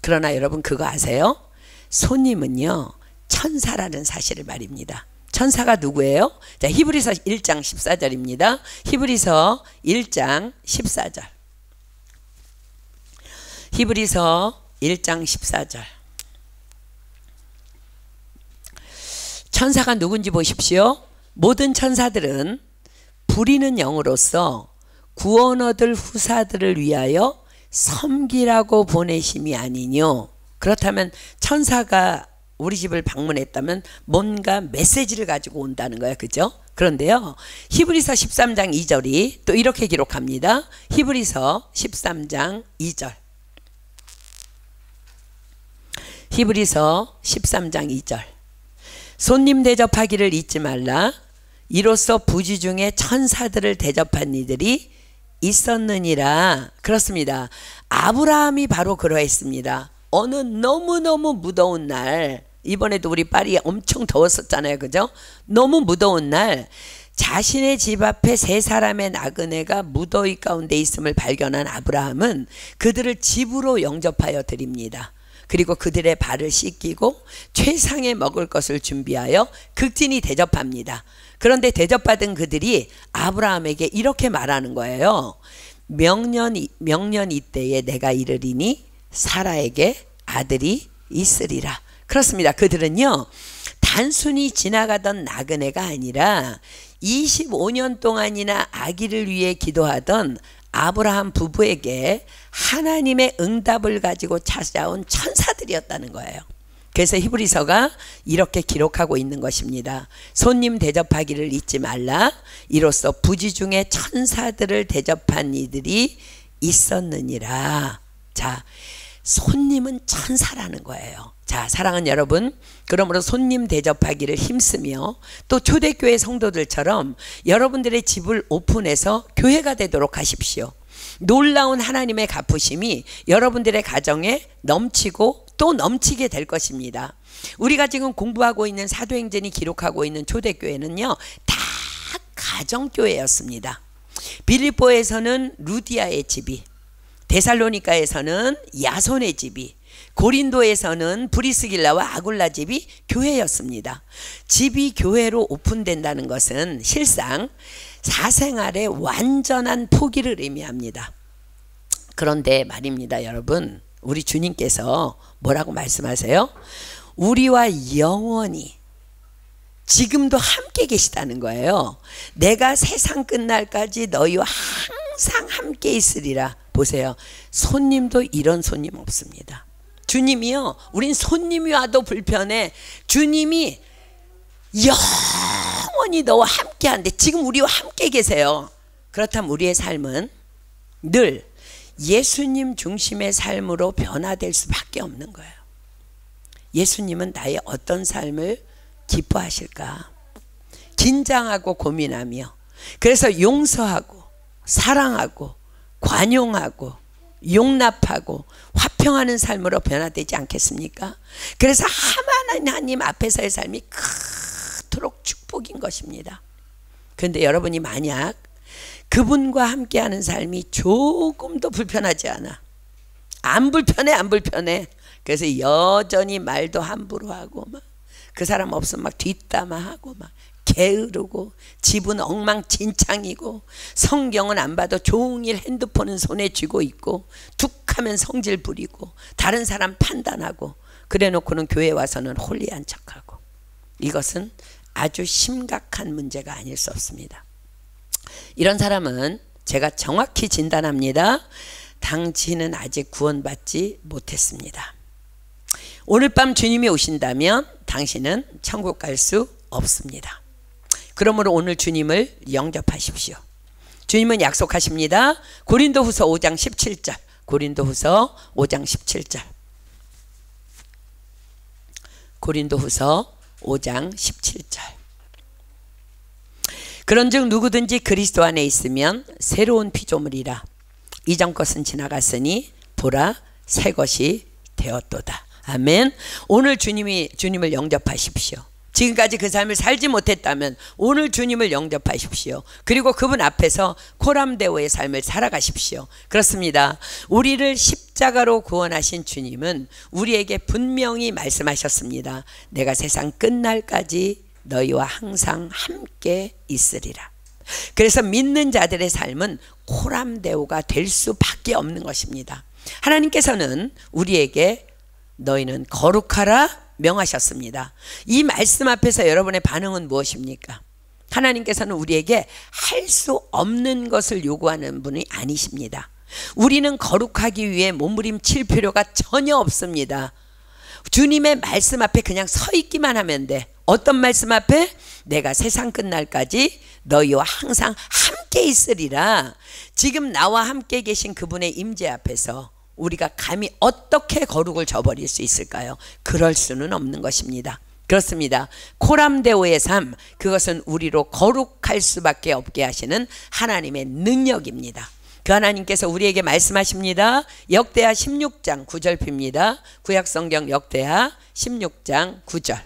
그러나 여러분 그거 아세요? 손님은요 천사라는 사실을 말입니다. 천사가 누구예요? 자, 히브리서 1장 14절입니다. 히브리서 1장 14절. 히브리서 1장 14절. 천사가 누군지 보십시오. 모든 천사들은 부리는 영으로서 구원 얻을 후사들을 위하여 섬기라고 보내심이 아니뇨. 그렇다면 천사가 우리 집을 방문했다면 뭔가 메시지를 가지고 온다는 거예요. 그죠? 그런데요 히브리서 13장 2절이 또 이렇게 기록합니다. 히브리서 13장 2절. 히브리서 13장 2절. 손님 대접하기를 잊지 말라. 이로써 부지 중에 천사들을 대접한 이들이 있었느니라. 그렇습니다. 아브라함이 바로 그러했습니다. 어느 너무너무 무더운 날, 이번에도 우리 파리 엄청 더웠었잖아요. 그죠? 너무 무더운 날 자신의 집 앞에 세 사람의 나그네가 무더위 가운데 있음을 발견한 아브라함은 그들을 집으로 영접하여 드립니다. 그리고 그들의 발을 씻기고 최상의 먹을 것을 준비하여 극진히 대접합니다. 그런데 대접받은 그들이 아브라함에게 이렇게 말하는 거예요. 명년 이때에 내가 이르리니 사라에게 아들이 있으리라. 그렇습니다. 그들은요 단순히 지나가던 나그네가 아니라 25년 동안이나 아기를 위해 기도하던 아브라함 부부에게 하나님의 응답을 가지고 찾아온 천사들이었다는 거예요. 그래서 히브리서가 이렇게 기록하고 있는 것입니다. 손님 대접하기를 잊지 말라. 이로써 부지 중에 천사들을 대접한 이들이 있었느니라. 자, 손님은 천사라는 거예요. 자, 사랑하는 여러분, 그러므로 손님 대접하기를 힘쓰며 또 초대교회 성도들처럼 여러분들의 집을 오픈해서 교회가 되도록 하십시오. 놀라운 하나님의 갚으심이 여러분들의 가정에 넘치고 또 넘치게 될 것입니다. 우리가 지금 공부하고 있는 사도행전이 기록하고 있는 초대교회는요 다 가정교회였습니다. 빌립보에서는 루디아의 집이, 데살로니가에서는 야손의 집이, 고린도에서는 브리스길라와 아굴라 집이 교회였습니다. 집이 교회로 오픈된다는 것은 실상 사생활의 완전한 포기를 의미합니다. 그런데 말입니다, 여러분. 우리 주님께서 뭐라고 말씀하세요? 우리와 영원히 지금도 함께 계시다는 거예요. 내가 세상 끝날까지 너희와 항상 함께 있으리라. 보세요. 손님도 이런 손님 없습니다. 주님이요, 우린 손님이 와도 불편해. 주님이 영원히 너와 함께 한데 지금 우리와 함께 계세요. 그렇다면 우리의 삶은 늘 예수님 중심의 삶으로 변화될 수밖에 없는 거예요. 예수님은 나의 어떤 삶을 기뻐하실까? 긴장하고 고민하며, 그래서 용서하고 사랑하고 관용하고 용납하고 화평하는 삶으로 변화되지 않겠습니까? 그래서 하나님 앞에서의 삶이 그토록 축복인 것입니다. 그런데 여러분이 만약 그분과 함께하는 삶이 조금도 불편하지 않아, 안 불편해. 그래서 여전히 말도 함부로 하고 막 그 사람 없으면 막 뒷담화하고 막 게으르고 집은 엉망진창이고 성경은 안 봐도 종일 핸드폰은 손에 쥐고 있고 툭하면 성질 부리고 다른 사람 판단하고 그래 놓고는 교회 와서는 홀리한 척하고, 이것은 아주 심각한 문제가 아닐 수 없습니다. 이런 사람은 제가 정확히 진단합니다. 당신은 아직 구원받지 못했습니다. 오늘 밤 주님이 오신다면 당신은 천국 갈 수 없습니다. 그러므로 오늘 주님을 영접하십시오. 주님은 약속하십니다. 고린도후서 5장 17절. 고린도후서 5장 17절. 고린도후서 5장 17절. 그런즉 누구든지 그리스도 안에 있으면 새로운 피조물이라. 이전 것은 지나갔으니 보라 새 것이 되었도다. 아멘. 오늘 주님을 영접하십시오. 지금까지 그 삶을 살지 못했다면 오늘 주님을 영접하십시오. 그리고 그분 앞에서 코람데오의 삶을 살아가십시오. 그렇습니다. 우리를 십자가로 구원하신 주님은 우리에게 분명히 말씀하셨습니다. 내가 세상 끝날까지 너희와 항상 함께 있으리라. 그래서 믿는 자들의 삶은 코람데오가 될 수밖에 없는 것입니다. 하나님께서는 우리에게 너희는 거룩하라 명하셨습니다. 이 말씀 앞에서 여러분의 반응은 무엇입니까? 하나님께서는 우리에게 할 수 없는 것을 요구하는 분이 아니십니다. 우리는 거룩하기 위해 몸부림칠 필요가 전혀 없습니다. 주님의 말씀 앞에 그냥 서 있기만 하면 돼. 어떤 말씀 앞에? 내가 세상 끝날까지 너희와 항상 함께 있으리라. 지금 나와 함께 계신 그분의 임재 앞에서 우리가 감히 어떻게 거룩을 저버릴 수 있을까요? 그럴 수는 없는 것입니다. 그렇습니다. 코람데오의 삶, 그것은 우리로 거룩할 수밖에 없게 하시는 하나님의 능력입니다. 그 하나님께서 우리에게 말씀하십니다. 역대하 16장 9절입니다. 구약성경 역대하 16장 9절.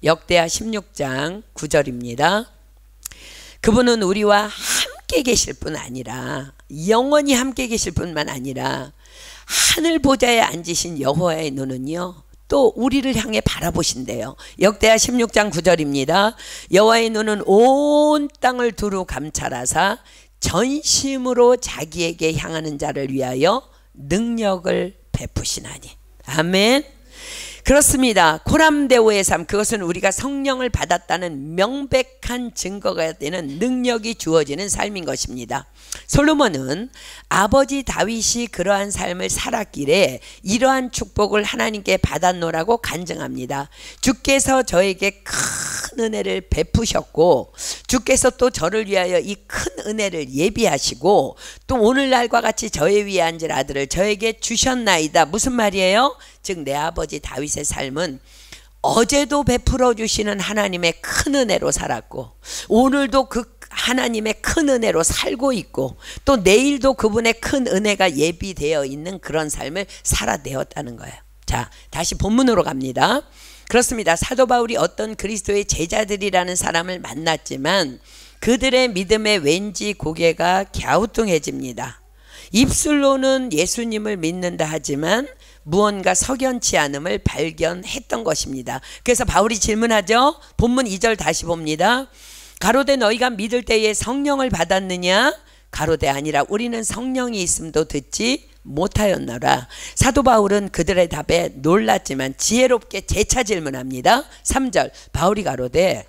역대하 16장 9절입니다. 그분은 우리와 함께 계실 뿐 아니라, 영원히 함께 계실 뿐만 아니라 하늘 보좌에 앉으신 여호와의 눈은요 또 우리를 향해 바라보신대요. 역대하 16장 9절입니다. 여호와의 눈은 온 땅을 두루 감찰하사 전심으로 자기에게 향하는 자를 위하여 능력을 베푸시나니. 아멘. 그렇습니다. 코람데오의 삶, 그것은 우리가 성령을 받았다는 명백한 증거가 되는 능력이 주어지는 삶인 것입니다. 솔로몬은 아버지 다윗이 그러한 삶을 살았기에 이러한 축복을 하나님께 받았노라고 간증합니다. 주께서 저에게 큰 은혜를 베푸셨고 주께서 또 저를 위하여 이 큰 은혜를 예비하시고 또 오늘날과 같이 저의 위에 앉을 아들을 저에게 주셨나이다. 무슨 말이에요? 즉 내 아버지 다윗의 삶은 어제도 베풀어 주시는 하나님의 큰 은혜로 살았고 오늘도 그 하나님의 큰 은혜로 살고 있고 또 내일도 그분의 큰 은혜가 예비되어 있는 그런 삶을 살아내었다는 거예요. 자, 다시 본문으로 갑니다. 그렇습니다. 사도 바울이 어떤 그리스도의 제자들이라는 사람을 만났지만 그들의 믿음에 왠지 고개가 갸우뚱해집니다. 입술로는 예수님을 믿는다 하지만 무언가 석연치 않음을 발견했던 것입니다. 그래서 바울이 질문하죠. 본문 2절 다시 봅니다. 가로되 너희가 믿을 때에 성령을 받았느냐? 가로되 아니라 우리는 성령이 있음도 듣지 못하였노라. 사도 바울은 그들의 답에 놀랐지만 지혜롭게 재차 질문합니다. 3절 바울이 가로되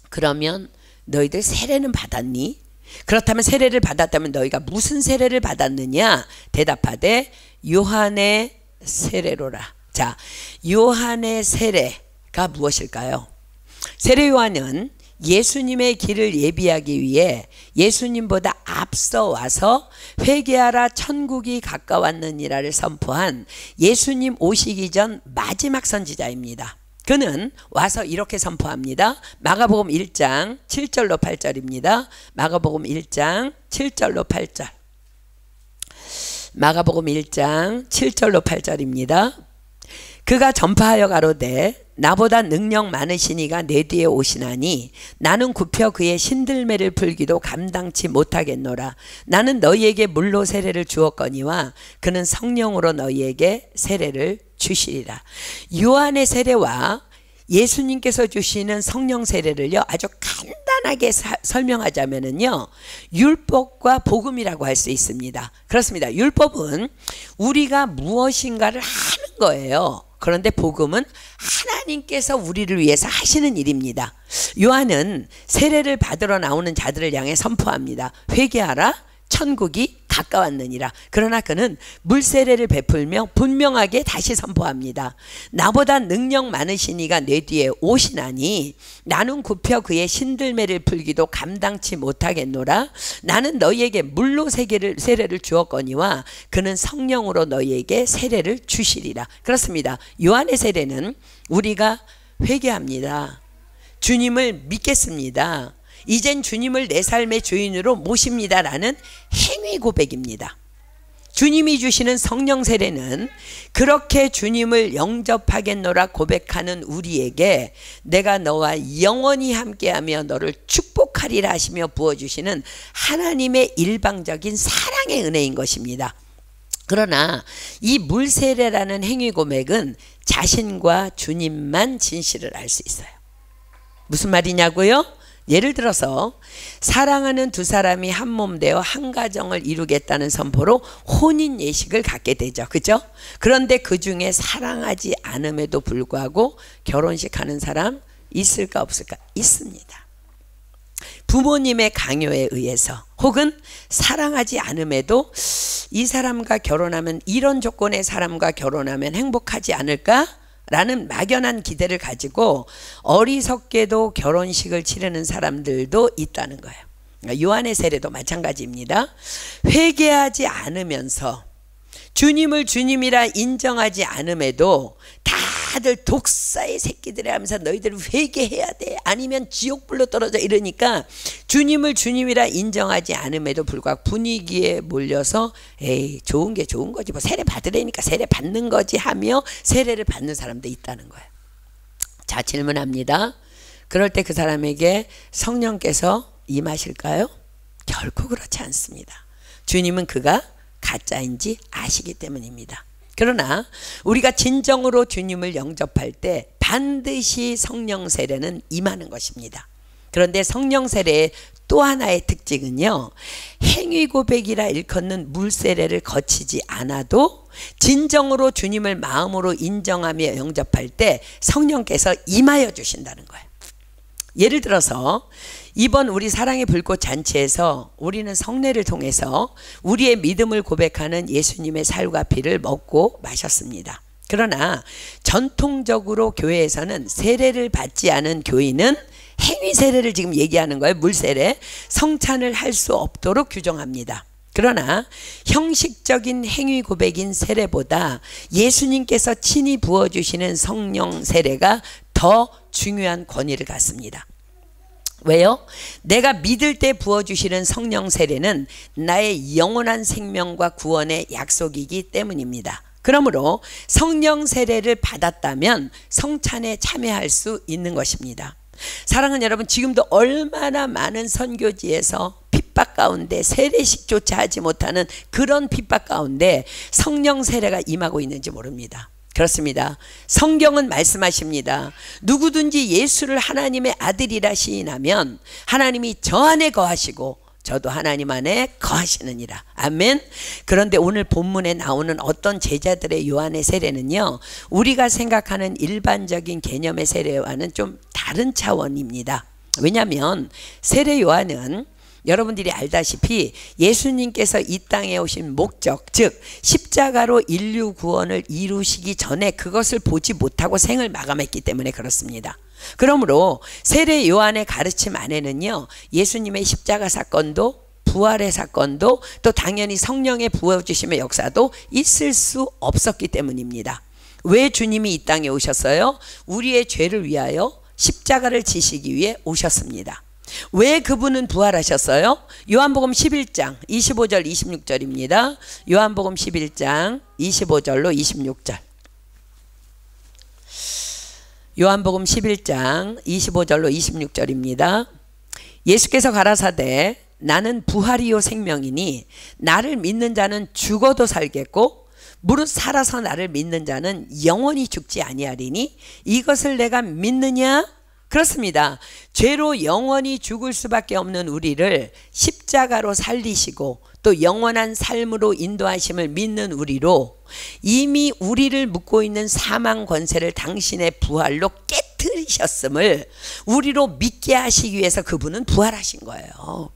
그러면 너희들 세례는 받았니? 그렇다면 세례를 받았다면 너희가 무슨 세례를 받았느냐? 대답하되 요한의 세례로라. 자, 요한의 세례가 무엇일까요? 세례 요한은 예수님의 길을 예비하기 위해 예수님보다 앞서 와서 회개하라 천국이 가까웠느니라를 선포한 예수님 오시기 전 마지막 선지자입니다. 그는 와서 이렇게 선포합니다. 마가복음 1장 7절로 8절입니다. 마가복음 1장 7절로 8절. 마가복음 1장 7절로 8절입니다. 그가 전파하여 가로되 나보다 능력 많으시니가 내 뒤에 오시나니 나는 굽혀 그의 신들매를 풀기도 감당치 못하겠노라. 나는 너희에게 물로 세례를 주었거니와 그는 성령으로 너희에게 세례를 주시리라. 요한의 세례와 예수님께서 주시는 성령 세례를요 아주 간단하게 설명하자면은요 율법과 복음이라고 할 수 있습니다. 그렇습니다. 율법은 우리가 무엇인가를 하는 거예요. 그런데 복음은 하나님께서 우리를 위해서 하시는 일입니다. 요한은 세례를 받으러 나오는 자들을 향해 선포합니다. 회개하라 천국이 가까웠느니라. 그러나 그는 물세례를 베풀며 분명하게 다시 선포합니다. 나보다 능력 많으시니가 내 뒤에 오시나니 나는 굽혀 그의 신들매를 풀기도 감당치 못하겠노라. 나는 너희에게 물로 세례를 주었거니와 그는 성령으로 너희에게 세례를 주시리라. 그렇습니다. 요한의 세례는 우리가 회개합니다. 주님을 믿겠습니다. 이젠 주님을 내 삶의 주인으로 모십니다라는 행위 고백입니다. 주님이 주시는 성령 세례는 그렇게 주님을 영접하겠노라 고백하는 우리에게 내가 너와 영원히 함께하며 너를 축복하리라 하시며 부어주시는 하나님의 일방적인 사랑의 은혜인 것입니다. 그러나 이 물세례라는 행위 고백은 자신과 주님만 진실을 알 수 있어요. 무슨 말이냐고요? 예를 들어서 사랑하는 두 사람이 한 몸 되어 한 가정을 이루겠다는 선포로 혼인 예식을 갖게 되죠. 그죠? 그런데 그 중에 사랑하지 않음에도 불구하고 결혼식 하는 사람 있을까 없을까? 있습니다. 부모님의 강요에 의해서 혹은 사랑하지 않음에도 이 사람과 결혼하면 이런 조건의 사람과 결혼하면 행복하지 않을까? 라는 막연한 기대를 가지고 어리석게도 결혼식을 치르는 사람들도 있다는 거예요. 요한의 세례도 마찬가지입니다. 회개하지 않으면서 주님을 주님이라 인정하지 않음에도 다들 독사의 새끼들이 하면서 너희들 회개해야 돼 아니면 지옥불로 떨어져 이러니까 주님을 주님이라 인정하지 않음에도 불구하고 분위기에 몰려서 에이 좋은 게 좋은 거지 뭐 세례 받으라니까 세례 받는 거지 하며 세례를 받는 사람도 있다는 거예요. 자, 질문합니다. 그럴 때 그 사람에게 성령께서 임하실까요? 결코 그렇지 않습니다. 주님은 그가 가짜인지 아시기 때문입니다. 그러나 우리가 진정으로 주님을 영접할 때 반드시 성령 세례는 임하는 것입니다. 그런데 성령 세례의 또 하나의 특징은요, 행위 고백이라 일컫는 물 세례를 거치지 않아도 진정으로 주님을 마음으로 인정하며 영접할 때 성령께서 임하여 주신다는 거예요. 예를 들어서 이번 우리 사랑의 불꽃 잔치에서 우리는 성례를 통해서 우리의 믿음을 고백하는 예수님의 살과 피를 먹고 마셨습니다. 그러나 전통적으로 교회에서는 세례를 받지 않은 교인은 행위 세례를 지금 얘기하는 거예요. 물세례, 성찬을 할 수 없도록 규정합니다. 그러나 형식적인 행위 고백인 세례보다 예수님께서 친히 부어주시는 성령 세례가 더 중요한 권위를 갖습니다. 왜요? 내가 믿을 때 부어주시는 성령 세례는 나의 영원한 생명과 구원의 약속이기 때문입니다. 그러므로 성령 세례를 받았다면 성찬에 참여할 수 있는 것입니다. 사랑하는 여러분, 지금도 얼마나 많은 선교지에서 핍박 가운데 세례식조차 하지 못하는 그런 핍박 가운데 성령 세례가 임하고 있는지 모릅니다. 그렇습니다. 성경은 말씀하십니다. 누구든지 예수를 하나님의 아들이라 시인하면 하나님이 저 안에 거하시고 저도 하나님 안에 거하시느니라. 아멘. 그런데 오늘 본문에 나오는 어떤 제자들의 요한의 세례는요, 우리가 생각하는 일반적인 개념의 세례와는 좀 다른 차원입니다. 왜냐하면 세례 요한은 여러분들이 알다시피 예수님께서 이 땅에 오신 목적, 즉 십자가로 인류 구원을 이루시기 전에 그것을 보지 못하고 생을 마감했기 때문에 그렇습니다. 그러므로 세례 요한의 가르침 안에는요, 예수님의 십자가 사건도 부활의 사건도 또 당연히 성령의 부어주심의 역사도 있을 수 없었기 때문입니다. 왜 주님이 이 땅에 오셨어요? 우리의 죄를 위하여 십자가를 지시기 위해 오셨습니다. 왜 그분은 부활하셨어요? 요한복음 11장 25절 26절입니다. 요한복음 11장 25절로 26절. 요한복음 11장 25절로 26절입니다. 예수께서 가라사대 나는 부활이요 생명이니 나를 믿는 자는 죽어도 살겠고 무릇 살아서 나를 믿는 자는 영원히 죽지 아니하리니 이것을 내가 믿느냐? 그렇습니다. 죄로 영원히 죽을 수밖에 없는 우리를 십자가로 살리시고 또 영원한 삶으로 인도하심을 믿는 우리로 이미 우리를 묶고 있는 사망 권세를 당신의 부활로 깨뜨리셨음을 우리로 믿게 하시기 위해서 그분은 부활하신 거예요.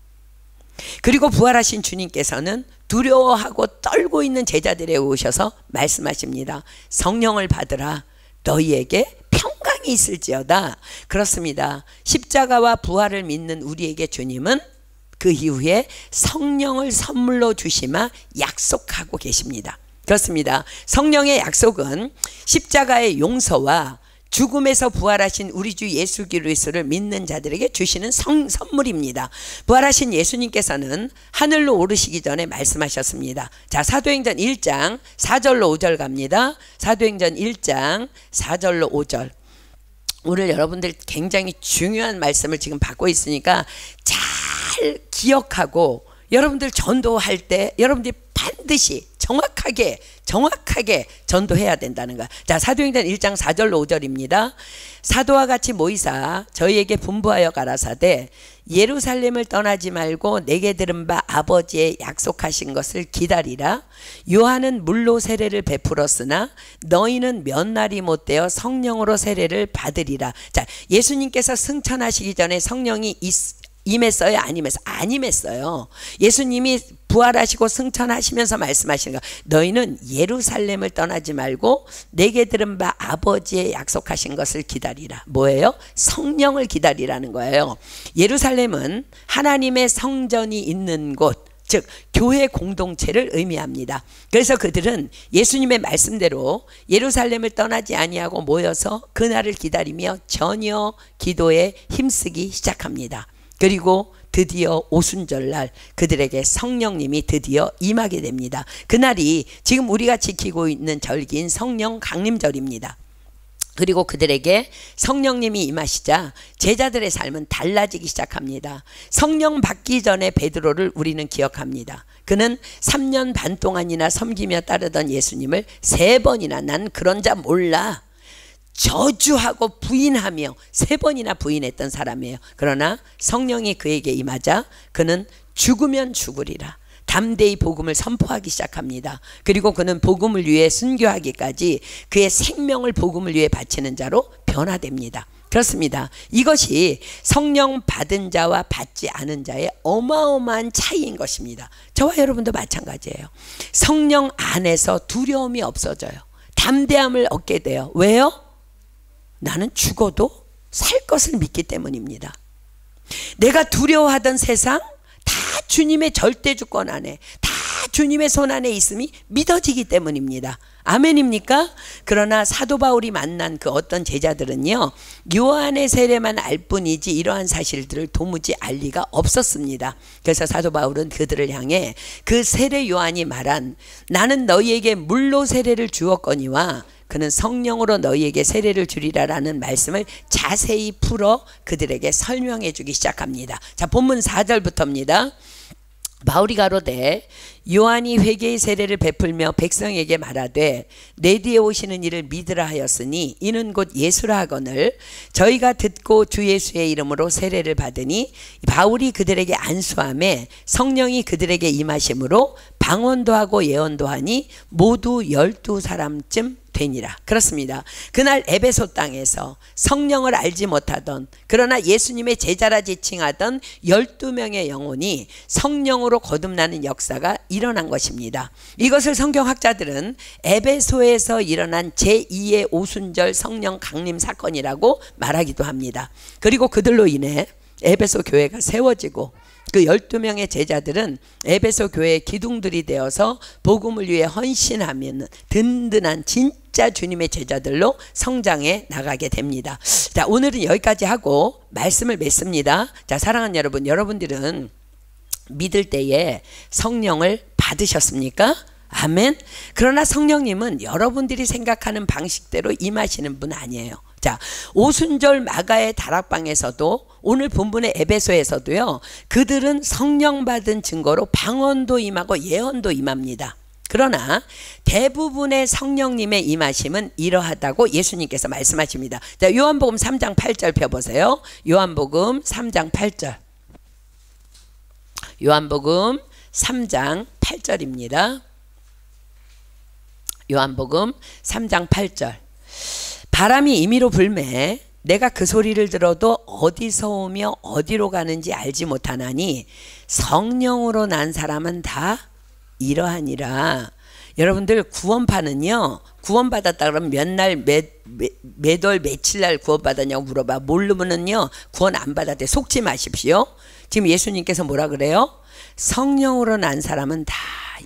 그리고 부활하신 주님께서는 두려워하고 떨고 있는 제자들에게 오셔서 말씀하십니다. 성령을 받으라. 너희에게 평강이 있을지어다. 그렇습니다. 십자가와 부활을 믿는 우리에게 주님은 그 이후에 성령을 선물로 주시마 약속하고 계십니다. 그렇습니다. 성령의 약속은 십자가의 용서와 죽음에서 부활하신 우리 주 예수 그리스도를 믿는 자들에게 주시는 선물입니다. 부활하신 예수님께서는 하늘로 오르시기 전에 말씀하셨습니다. 자, 사도행전 1장 4절로 5절 갑니다. 사도행전 1장 4절로 5절. 오늘 여러분들 굉장히 중요한 말씀을 지금 받고 있으니까 잘 기억하고 여러분들 전도할 때 여러분들이 반드시 정확하게 전도해야 된다는 거야. 자, 사도행전 1장 4절로 5절입니다. 사도와 같이 모이사 저희에게 분부하여 가라사대 예루살렘을 떠나지 말고 내게 들은 바 아버지의 약속하신 것을 기다리라. 요한은 물로 세례를 베풀었으나 너희는 몇 날이 못되어 성령으로 세례를 받으리라. 자, 예수님께서 승천하시기 전에 성령이 임했어요? 안 임했어요? 안 임했어요. 예수님이 부활하시고 승천하시면서 말씀하시는 거, 너희는 예루살렘을 떠나지 말고 내게 들은 바 아버지의 약속하신 것을 기다리라. 뭐예요? 성령을 기다리라는 거예요. 예루살렘은 하나님의 성전이 있는 곳, 즉 교회 공동체를 의미합니다. 그래서 그들은 예수님의 말씀대로 예루살렘을 떠나지 아니하고 모여서 그날을 기다리며 전혀 기도에 힘쓰기 시작합니다. 그리고 드디어 오순절날 그들에게 성령님이 드디어 임하게 됩니다. 그날이 지금 우리가 지키고 있는 절기인 성령 강림절입니다. 그리고 그들에게 성령님이 임하시자 제자들의 삶은 달라지기 시작합니다. 성령 받기 전에 베드로를 우리는 기억합니다. 그는 3년 반 동안이나 섬기며 따르던 예수님을 3번이나 난 그런 자 몰라 저주하고 부인하며 3번이나 부인했던 사람이에요. 그러나 성령이 그에게 임하자 그는 죽으면 죽으리라 담대히 복음을 선포하기 시작합니다. 그리고 그는 복음을 위해 순교하기까지 그의 생명을 복음을 위해 바치는 자로 변화됩니다. 그렇습니다. 이것이 성령 받은 자와 받지 않은 자의 어마어마한 차이인 것입니다. 저와 여러분도 마찬가지예요. 성령 안에서 두려움이 없어져요. 담대함을 얻게 돼요. 왜요? 나는 죽어도 살 것을 믿기 때문입니다. 내가 두려워하던 세상 다 주님의 절대 주권 안에, 다 주님의 손 안에 있음이 믿어지기 때문입니다. 아멘입니까? 그러나 사도 바울이 만난 그 어떤 제자들은요, 요한의 세례만 알 뿐이지 이러한 사실들을 도무지 알 리가 없었습니다. 그래서 사도 바울은 그들을 향해 그 세례 요한이 말한 나는 너희에게 물로 세례를 주었거니와 그는 성령으로 너희에게 세례를 주리라라는 말씀을 자세히 풀어 그들에게 설명해 주기 시작합니다. 자, 본문 4절부터입니다. 바울이 가로되 요한이 회개의 세례를 베풀며 백성에게 말하되 내 뒤에 오시는 이를 믿으라 하였으니 이는 곧 예수라 하거늘 저희가 듣고 주 예수의 이름으로 세례를 받으니 바울이 그들에게 안수하매 성령이 그들에게 임하심으로 방언도 하고 예언도 하니 모두 12사람쯤 되니라. 그렇습니다. 그날 에베소 땅에서 성령을 알지 못하던 그러나 예수님의 제자라 지칭하던 12명의 영혼이 성령으로 거듭나는 역사가 일어난 것입니다. 이것을 성경학자들은 에베소에서 일어난 제2의 오순절 성령 강림 사건이라고 말하기도 합니다. 그리고 그들로 인해 에베소 교회가 세워지고 그 12명의 제자들은 에베소 교회의 기둥들이 되어서 복음을 위해 헌신하면 든든한 진짜 주님의 제자들로 성장해 나가게 됩니다. 자, 오늘은 여기까지 하고 말씀을 맺습니다. 자, 사랑하는 여러분, 여러분들은 믿을 때에 성령을 받으셨습니까? 아멘. 그러나 성령님은 여러분들이 생각하는 방식대로 임하시는 분 아니에요. 자, 오순절 마가의 다락방에서도 오늘 본문의 에베소에서도요, 그들은 성령 받은 증거로 방언도 임하고 예언도 임합니다. 그러나 대부분의 성령님의 임하심은 이러하다고 예수님께서 말씀하십니다. 자, 요한복음 3장 8절 펴보세요. 요한복음 3장 8절. 요한복음 3장 8절입니다. 요한복음 3장 8절. 바람이 임의로 불매 내가 그 소리를 들어도 어디서 오며 어디로 가는지 알지 못하나니 성령으로 난 사람은 다 이러하니라. 여러분들 구원파는요, 구원받았다 그러면 몇 날 몇 월 며칠 날 구원받았냐고 물어봐. 모르면은요 구원 안 받았대. 속지 마십시오. 지금 예수님께서 뭐라 그래요? 성령으로 난 사람은 다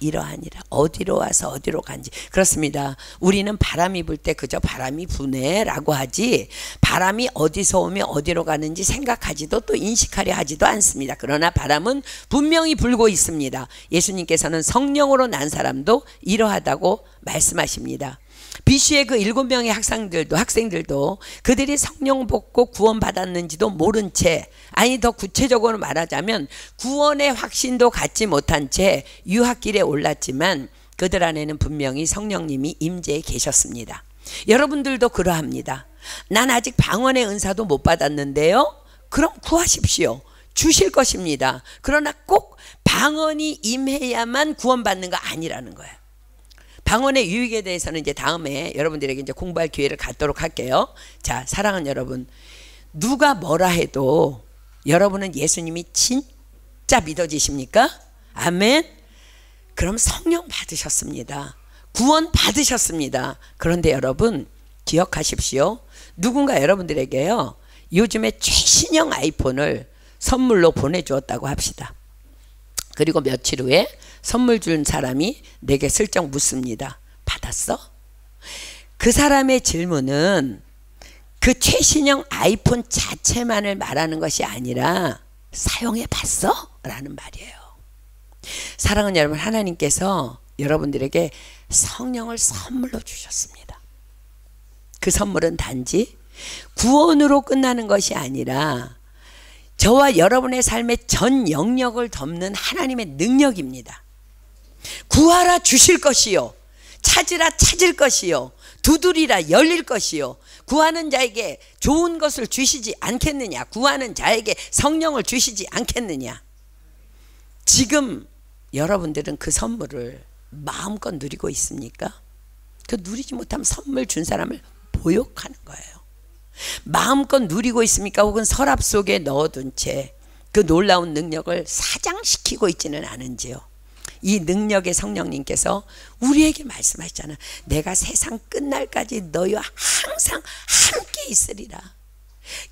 이러하니라. 어디로 와서 어디로 간지. 그렇습니다. 우리는 바람이 불 때 그저 바람이 부네 라고 하지 바람이 어디서 오며 어디로 가는지 생각하지도 또 인식하려 하지도 않습니다. 그러나 바람은 분명히 불고 있습니다. 예수님께서는 성령으로 난 사람도 이러하다고 말씀하십니다. BC의 그 7명의 학생들도 그들이 성령 받고 구원 받았는지도 모른 채, 아니 더 구체적으로 말하자면 구원의 확신도 갖지 못한 채 유학길에 올랐지만 그들 안에는 분명히 성령님이 임재해 계셨습니다. 여러분들도 그러합니다. 난 아직 방언의 은사도 못 받았는데요. 그럼 구하십시오. 주실 것입니다. 그러나 꼭 방언이 임해야만 구원받는 거 아니라는 거예요. 방언의 유익에 대해서는 이제 다음에 여러분들에게 이제 공부할 기회를 갖도록 할게요. 자, 사랑하는 여러분, 누가 뭐라 해도 여러분은 예수님이 진짜 믿어지십니까? 아멘. 그럼 성령 받으셨습니다. 구원 받으셨습니다. 그런데 여러분 기억하십시오. 누군가 여러분들에게요, 요즘에 최신형 아이폰을 선물로 보내주었다고 합시다. 그리고 며칠 후에 선물 준 사람이 내게 슬쩍 묻습니다. 받았어? 그 사람의 질문은 그 최신형 아이폰 자체만을 말하는 것이 아니라 사용해 봤어? 라는 말이에요. 사랑하는 여러분, 하나님께서 여러분들에게 성령을 선물로 주셨습니다. 그 선물은 단지 구원으로 끝나는 것이 아니라 저와 여러분의 삶의 전 영역을 덮는 하나님의 능력입니다. 구하라 주실 것이요, 찾으라 찾을 것이요, 두드리라 열릴 것이요. 구하는 자에게 좋은 것을 주시지 않겠느냐? 구하는 자에게 성령을 주시지 않겠느냐? 지금 여러분들은 그 선물을 마음껏 누리고 있습니까? 그 누리지 못하면 선물 준 사람을 모욕하는 거예요. 마음껏 누리고 있습니까? 혹은 서랍 속에 넣어둔 채 그 놀라운 능력을 사장시키고 있지는 않은지요? 이 능력의 성령님께서 우리에게 말씀하시잖아. 내가 세상 끝날까지 너희와 항상 함께 있으리라.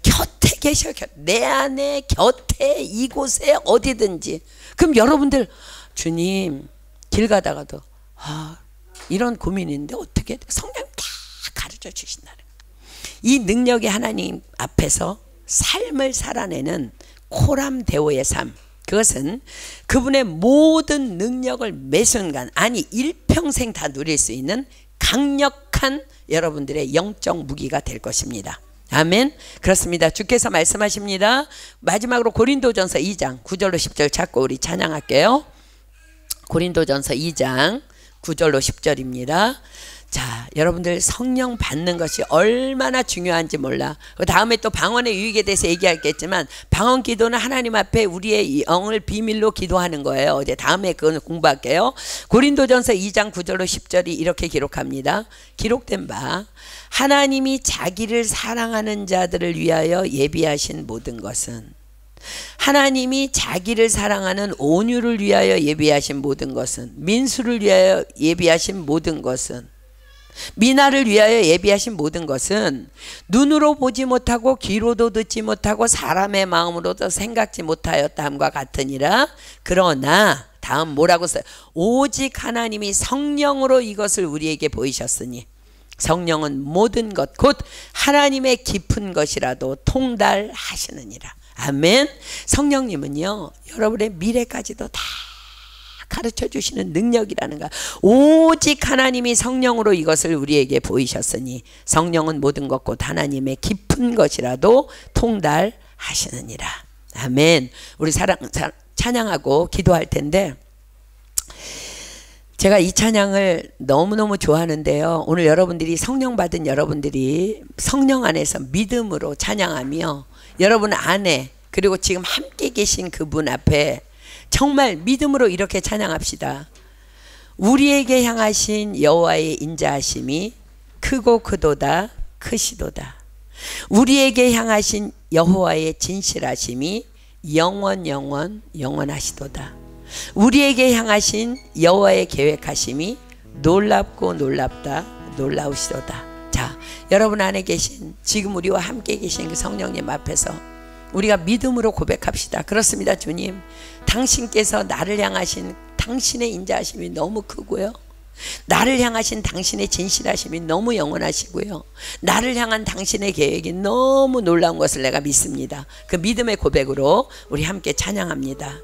곁에 계셔. 내 안에 곁에 이곳에 어디든지. 그럼 여러분들, 주님 길 가다가도 이런 고민인데 어떻게 성령 다 가르쳐 주신다는 거예요. 이 능력의 하나님 앞에서 삶을 살아내는 코람데오의 삶, 그것은 그분의 모든 능력을 매 순간, 아니 일평생 다 누릴 수 있는 강력한 여러분들의 영적 무기가 될 것입니다. 아멘. 그렇습니다. 주께서 말씀하십니다. 마지막으로 고린도전서 2장 9절로 10절 찾고 우리 찬양할게요. 고린도전서 2장 9절로 10절입니다. 자, 여러분들 성령 받는 것이 얼마나 중요한지 몰라. 그 다음에 또 방언의 유익에 대해서 얘기하겠지만, 방언 기도는 하나님 앞에 우리의 영을 비밀로 기도하는 거예요. 이제 다음에 그건 공부할게요. 고린도전서 2장 9절로 10절이 이렇게 기록합니다. 기록된 바, 하나님이 자기를 사랑하는 자들을 위하여 예비하신 모든 것은, 하나님이 자기를 사랑하는 온유를 위하여 예비하신 모든 것은, 민수를 위하여 예비하신 모든 것은, 미나를 위하여 예비하신 모든 것은 눈으로 보지 못하고 귀로도 듣지 못하고 사람의 마음으로도 생각지 못하였다 함과 같으니라. 그러나 다음 뭐라고 써요? 오직 하나님이 성령으로 이것을 우리에게 보이셨으니 성령은 모든 것 곧 하나님의 깊은 것이라도 통달하시느니라. 아멘. 성령님은요, 여러분의 미래까지도 다 가르쳐 주시는 능력이라는 거. 오직 하나님이 성령으로 이것을 우리에게 보이셨으니 성령은 모든 것 곧 하나님의 깊은 것이라도 통달하시느니라. 아멘. 우리 찬양하고 기도할 텐데, 제가 이 찬양을 너무너무 좋아하는데요, 오늘 여러분들이 성령 받은 여러분들이 성령 안에서 믿음으로 찬양하며 여러분 안에, 그리고 지금 함께 계신 그분 앞에 정말 믿음으로 이렇게 찬양합시다. 우리에게 향하신 여호와의 인자하심이 크고 크도다 크시도다. 우리에게 향하신 여호와의 진실하심이 영원하시도다. 우리에게 향하신 여호와의 계획하심이 놀랍고 놀랍다 놀라우시도다. 자, 여러분 안에 계신, 지금 우리와 함께 계신 그 성령님 앞에서 우리가 믿음으로 고백합시다. 그렇습니다, 주님. 당신께서 나를 향하신 당신의 인자하심이 너무 크고요, 나를 향하신 당신의 진실하심이 너무 영원하시고요, 나를 향한 당신의 계획이 너무 놀라운 것을 내가 믿습니다. 그 믿음의 고백으로 우리 함께 찬양합니다.